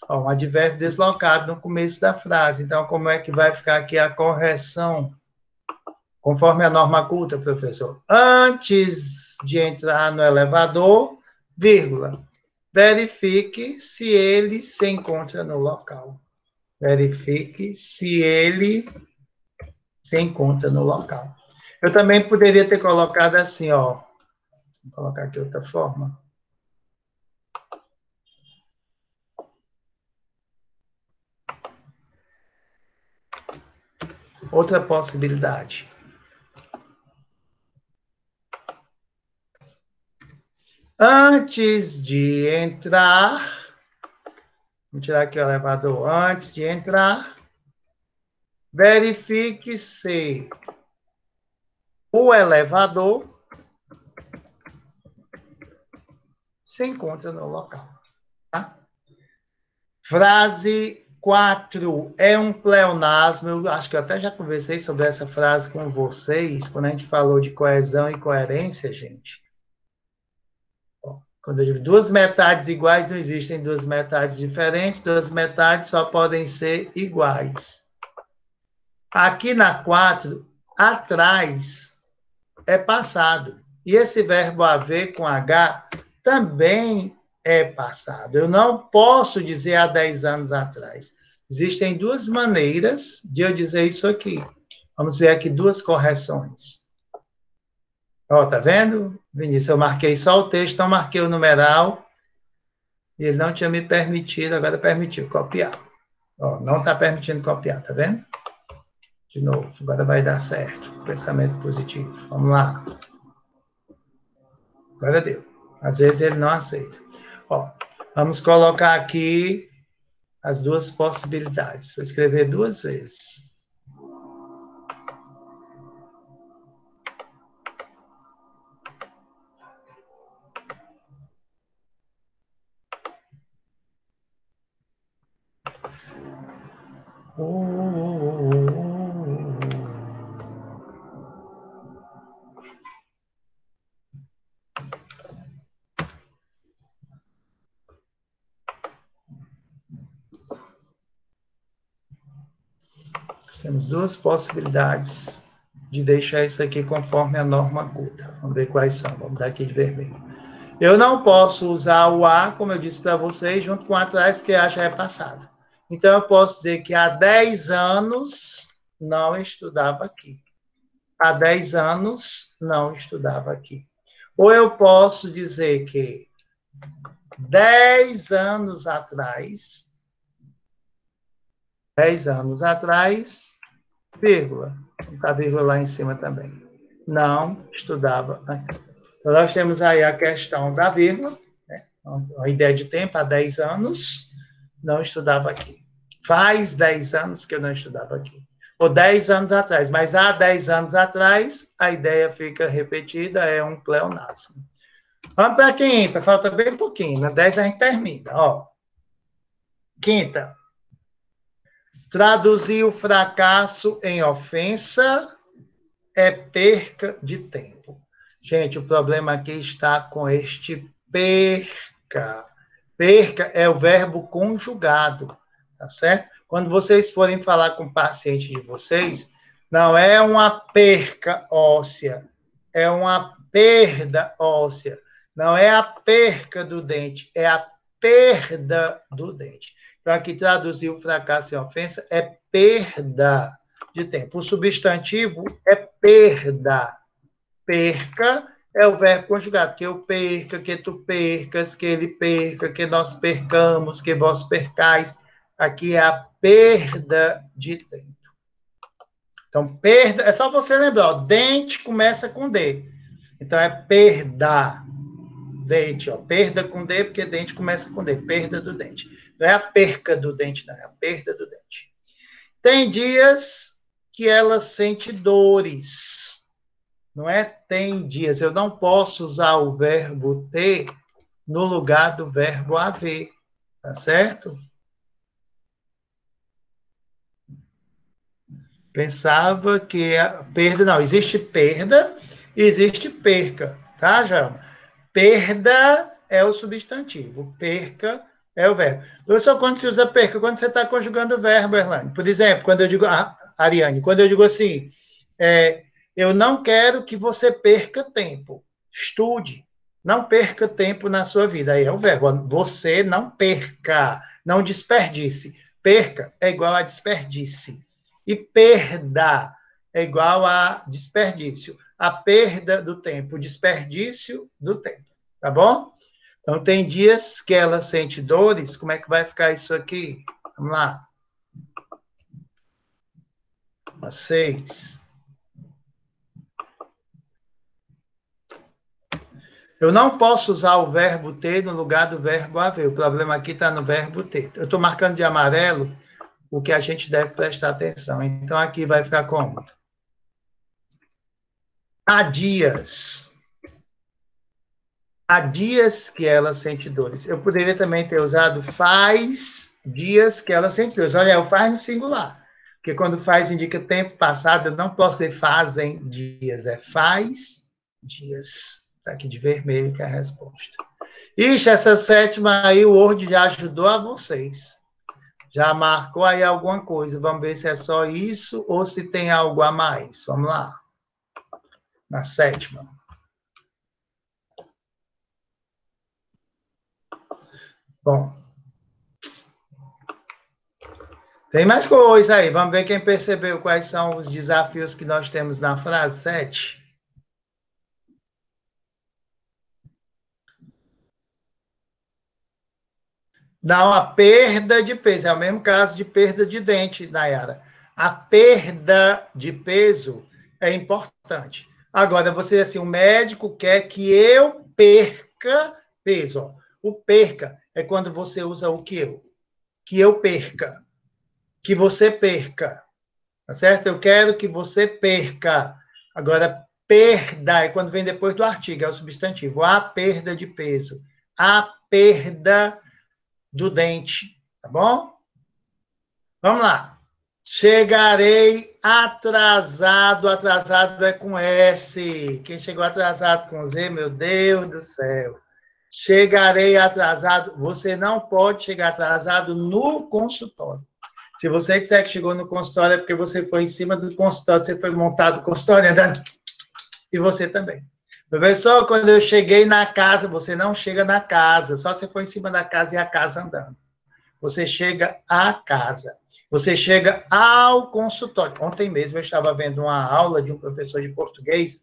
Ó, um advérbio deslocado no começo da frase. Então, como é que vai ficar aqui a correção? Conforme a norma culta, professor. Antes de entrar no elevador, vírgula. Verifique se ele se encontra no local. Verifique se ele se encontra no local. Eu também poderia ter colocado assim, ó. Vou colocar aqui outra forma. Outra possibilidade. Antes de entrar, vamos tirar aqui o elevador. Antes de entrar, verifique se o elevador se encontra no local. Tá? Frase 4 é um pleonasmo. Eu acho que eu até já conversei sobre essa frase com vocês, quando a gente falou de coesão e coerência, gente. Quando eu digo duas metades iguais, não existem duas metades diferentes, duas metades só podem ser iguais. Aqui na 4, atrás é passado. E esse verbo haver com H também é passado. Eu não posso dizer há 10 anos atrás. Existem duas maneiras de eu dizer isso aqui. Vamos ver aqui duas correções. Ó, tá vendo, Vinícius? Eu marquei só o texto, não marquei o numeral. E ele não tinha me permitido, agora permitiu copiar. Ó, não está permitindo copiar, tá vendo? De novo, agora vai dar certo. Pensamento positivo. Vamos lá. Agora deu. Às vezes ele não aceita. Ó, vamos colocar aqui as duas possibilidades. Vou escrever duas vezes. Temos duas possibilidades de deixar isso aqui conforme a norma aguda. Vamos ver quais são. Vamos dar aqui de vermelho. Eu não posso usar o A, como eu disse para vocês, junto com atrás, porque A já é passado. Então, eu posso dizer que há 10 anos não estudava aqui. Há 10 anos não estudava aqui. Ou eu posso dizer que 10 anos atrás, vírgula, a vírgula lá em cima também, não estudava aqui. Então, nós temos aí a questão da vírgula, né? A ideia de tempo, há 10 anos, não estudava aqui. Faz 10 anos que eu não estudava aqui. Ou 10 anos atrás, mas há 10 anos atrás, a ideia fica repetida, é um pleonasmo. Vamos para a quinta, falta bem pouquinho, na 10 a gente termina. Ó. Quinta. Traduzir o fracasso em ofensa é perca de tempo. Gente, o problema aqui está com este perca. Perca é o verbo conjugado, tá certo? Quando vocês forem falar com o paciente de vocês, não é uma perca óssea, é uma perda óssea. Não é a perca do dente, é a perda do dente. Então, aqui traduzir o fracasso em ofensa é perda de tempo. O substantivo é perda. Perca é o verbo conjugado, que eu perca, que tu percas, que ele perca, que nós percamos, que vós percais. Aqui é a perda de tempo. Então, perda, é só você lembrar, ó, dente começa com D. Então, é perda. Dente, ó, perda com D, porque dente começa com D, perda do dente. Não é a perca do dente, não, é a perda do dente. Tem dias que ela sente dores. Não é tem dias. Eu não posso usar o verbo ter no lugar do verbo haver. Tá certo? Pensava que a perda... Não, existe perda e existe perca. Tá, João? Perda é o substantivo. Perca é o verbo. Professor, quando se usa perca? Quando você está conjugando o verbo, Erlane. Por exemplo, quando eu digo... Ariane, quando eu digo assim... eu não quero que você perca tempo. Estude. Não perca tempo na sua vida. Aí é o verbo. Você não perca. Não desperdice. Perca é igual a desperdício. E perda é igual a desperdício. A perda do tempo. O desperdício do tempo. Tá bom? Então, tem dias que ela sente dores. Como é que vai ficar isso aqui? Vamos lá. 6. Eu não posso usar o verbo ter no lugar do verbo haver. O problema aqui está no verbo ter. Eu estou marcando de amarelo o que a gente deve prestar atenção. Então, aqui vai ficar como? Há dias. Há dias que ela sente dores. Eu poderia também ter usado faz dias que ela sente dores. Olha, o faz no singular. Porque quando faz indica tempo passado, eu não posso dizer fazem dias. É faz dias. Está aqui de vermelho que é a resposta. Ixi, essa sétima aí, o Word já ajudou a vocês. Já marcou aí alguma coisa. Vamos ver se é só isso ou se tem algo a mais. Vamos lá. Na sétima. Bom. Tem mais coisa aí. Vamos ver quem percebeu quais são os desafios que nós temos na frase 7. Não, a perda de peso. É o mesmo caso de perda de dente, Nayara. A perda de peso é importante. Agora, você, assim, o médico quer que eu perca peso. Ó. O perca é quando você usa o que eu. Que eu perca. Que você perca. Tá certo? Eu quero que você perca. Agora, perda é quando vem depois do artigo, é o substantivo. A perda de peso. A perda do dente, tá bom? Vamos lá. Chegarei atrasado. Atrasado é com S. Quem chegou atrasado com Z, meu Deus do céu. Chegarei atrasado. Você não pode chegar atrasado no consultório. Se você disser que chegou no consultório é porque você foi em cima do consultório, você foi montado o consultório andando. E você também. Professor, quando eu cheguei na casa, você não chega na casa, só você foi em cima da casa e a casa andando. Você chega à casa. Você chega ao consultório. Ontem mesmo eu estava vendo uma aula de um professor de português,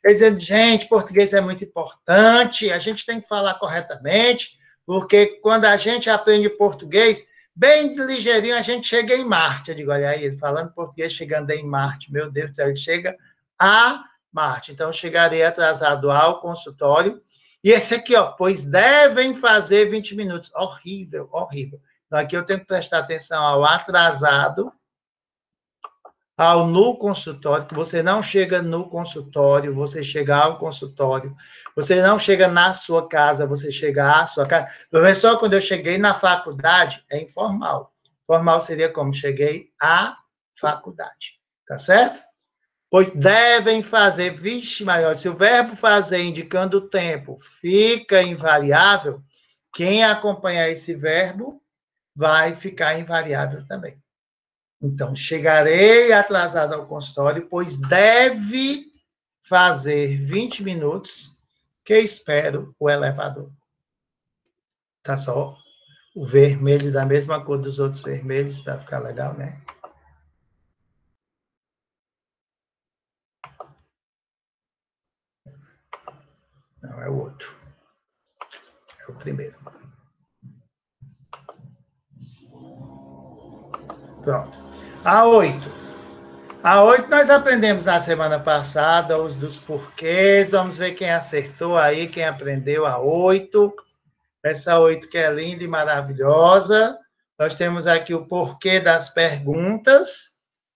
ele dizendo, gente, português é muito importante, a gente tem que falar corretamente, porque quando a gente aprende português, bem ligeirinho, a gente chega em Marte. Eu digo, olha aí, ele falando português, chegando em Marte. Meu Deus do céu, ele chega a Marte. Então, chegarei atrasado ao consultório. E esse aqui, ó, pois devem fazer 20 minutos. Horrível, horrível. Então, aqui eu tenho que prestar atenção ao atrasado, ao no consultório, que você não chega no consultório, você chega ao consultório. Você não chega na sua casa, você chega à sua casa. Professor, quando eu cheguei na faculdade, é informal. Formal seria como? Cheguei à faculdade. Tá certo? Pois devem fazer, vixe, maior, se o verbo fazer indicando o tempo fica invariável, quem acompanhar esse verbo vai ficar invariável também. Então, chegarei atrasado ao consultório, pois deve fazer 20 minutos que espero o elevador. Tá só o vermelho da mesma cor dos outros vermelhos, para ficar legal, né? Não, é o outro. É o primeiro. Pronto. A 8. A 8 nós aprendemos na semana passada, os dos porquês. Vamos ver quem acertou aí, quem aprendeu a 8. Essa 8 que é linda e maravilhosa. Nós temos aqui o porquê das perguntas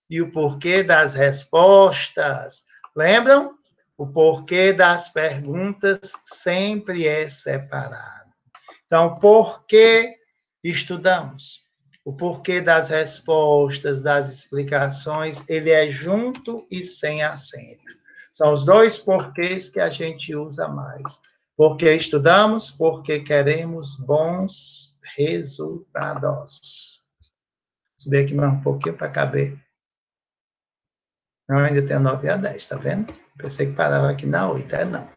e o porquê das respostas. Lembram? O porquê das perguntas sempre é separado. Então, por que estudamos? O porquê das respostas, das explicações, ele é junto e sem acento. São os dois porquês que a gente usa mais. Porque estudamos, porque queremos bons resultados. Vou subir aqui mais um pouquinho para caber. Não, ainda tem 9 a 10, tá vendo? Pensei que parava aqui na 8, é não.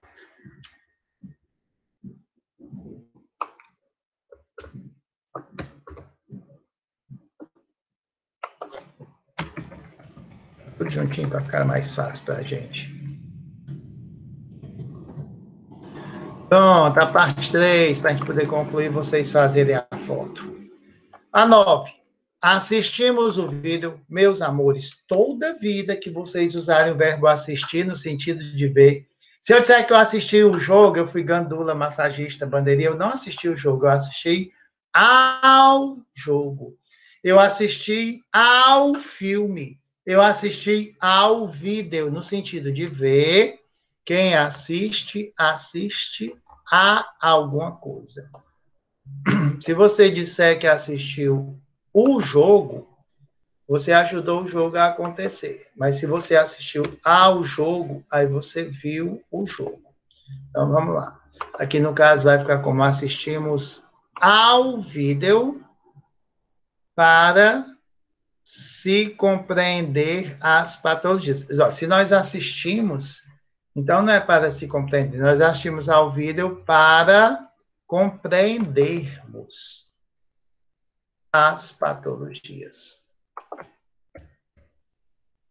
Tudo juntinho para ficar mais fácil para a gente. Pronto, a parte 3, para a gente poder concluir, vocês fazerem a foto. A 9. Assistimos o vídeo, meus amores, toda vida que vocês usarem o verbo assistir no sentido de ver, Se eu disser que eu assisti o jogo, eu fui gandula, massagista, bandeirinha, eu não assisti o jogo, eu assisti ao jogo. Eu assisti ao filme. Eu assisti ao vídeo, no sentido de ver. Quem assiste, assiste a alguma coisa. Se você disser que assistiu o jogo, você ajudou o jogo a acontecer. Mas se você assistiu ao jogo, aí você viu o jogo. Então, vamos lá. Aqui, no caso, vai ficar como assistimos ao vídeo para se compreender as patologias. Se nós assistimos, então não é para se compreender, nós assistimos ao vídeo para compreendermos as patologias.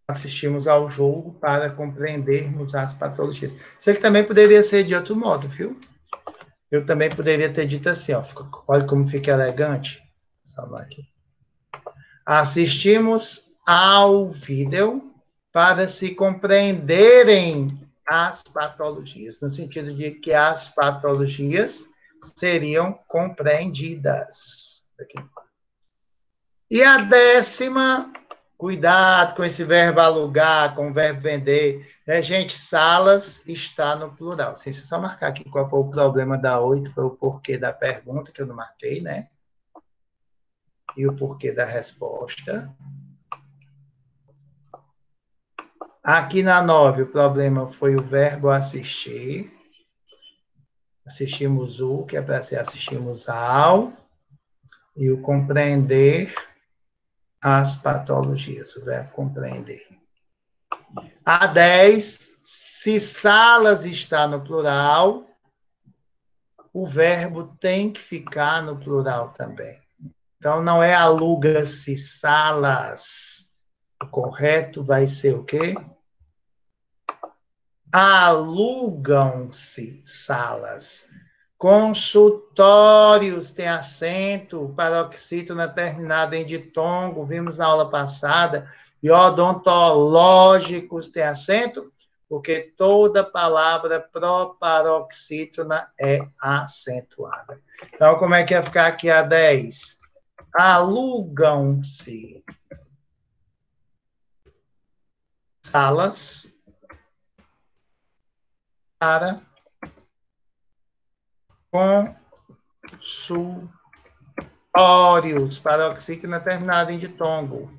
Assistimos ao jogo para compreendermos as patologias. Isso aqui também poderia ser de outro modo, viu? Eu também poderia ter dito assim, ó, olha como fica elegante. Vou salvar aqui. Assistimos ao vídeo para se compreenderem as patologias, no sentido de que as patologias seriam compreendidas. Aqui. E a 10ª, cuidado com esse verbo alugar, com o verbo vender. Né, gente, salas está no plural. Se só marcar aqui qual foi o problema da 8, foi o porquê da pergunta, que eu não marquei, né? E o porquê da resposta. Aqui na 9, o problema foi o verbo assistir. Assistimos o, que é para ser assistimos ao. E o compreender as patologias, o verbo compreender. A 10, se salas está no plural, o verbo tem que ficar no plural também. Então, não é aluga-se salas. O correto vai ser o quê? Alugam-se salas. Consultórios tem acento, paroxítona terminada em ditongo, vimos na aula passada, e odontológicos tem acento, porque toda palavra proparoxítona é acentuada. Então, como é que ia ficar aqui a 10? Alugam-se salas para consultórios, paroxítona terminada em ditongo,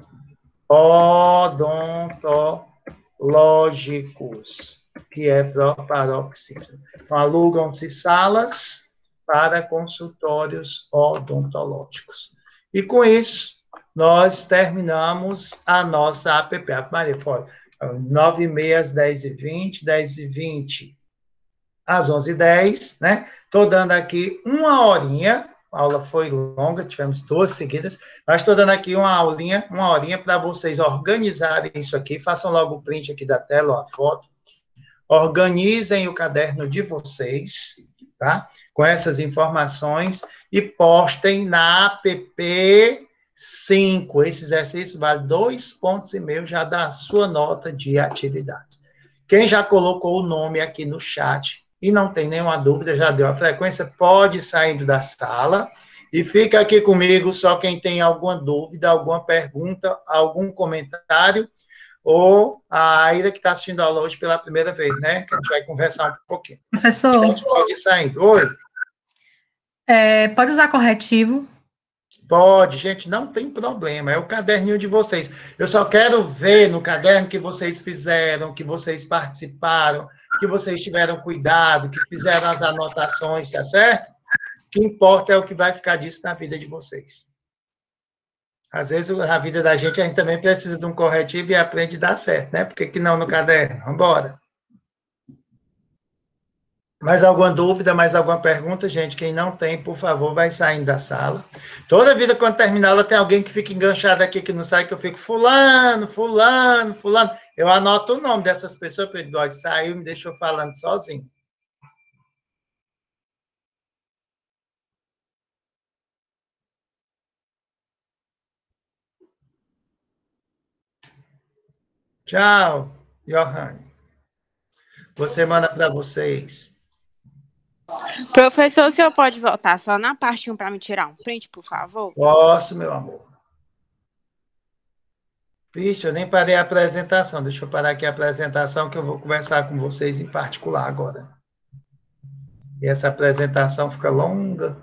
odontológicos, que é proparoxítona. Então, alugam-se salas para consultórios odontológicos. E com isso, nós terminamos a nossa app. Maria, foi 9h30 às 10h20, 10h20 às 11h10, né? Estou dando aqui uma horinha, a aula foi longa, tivemos 12 seguidas, mas estou dando aqui uma horinha para vocês organizarem isso aqui, façam logo o print aqui da tela, ó, a foto, organizem o caderno de vocês, tá? Com essas informações e postem na app 5. Esse exercício vale 2,5 pontos, já dá a sua nota de atividades. Quem já colocou o nome aqui no chat e não tem nenhuma dúvida, já deu a frequência, pode sair da sala e fica aqui comigo só quem tem alguma dúvida, alguma pergunta, algum comentário, ou a Aira que está assistindo a aula hoje pela primeira vez, né? Que a gente vai conversar um pouquinho. Professor, pode ir saindo. Oi. Pode usar corretivo? Pode, gente, não tem problema, é o caderninho de vocês. Eu só quero ver no caderno que vocês fizeram, que vocês participaram, que vocês tiveram cuidado, que fizeram as anotações, tá certo? O que importa é o que vai ficar disso na vida de vocês. Às vezes, a vida da gente, a gente também precisa de um corretivo e aprende a dar certo, né? Por que não no caderno? Vamos embora. Mais alguma dúvida, mais alguma pergunta, gente? Quem não tem, por favor, vai saindo da sala. Toda vida, quando terminar aula, tem alguém que fica enganchado aqui, que não sai, que eu fico fulano. Eu anoto o nome dessas pessoas, porque ele saiu e me deixou falando sozinho. Tchau, Johanne. Você manda para vocês. Professor, o senhor pode voltar só na parte 1 para me tirar um print, por favor? Posso, meu amor. Vixe, eu nem parei a apresentação. Deixa eu parar aqui a apresentação, que eu vou conversar com vocês em particular agora. E essa apresentação fica longa.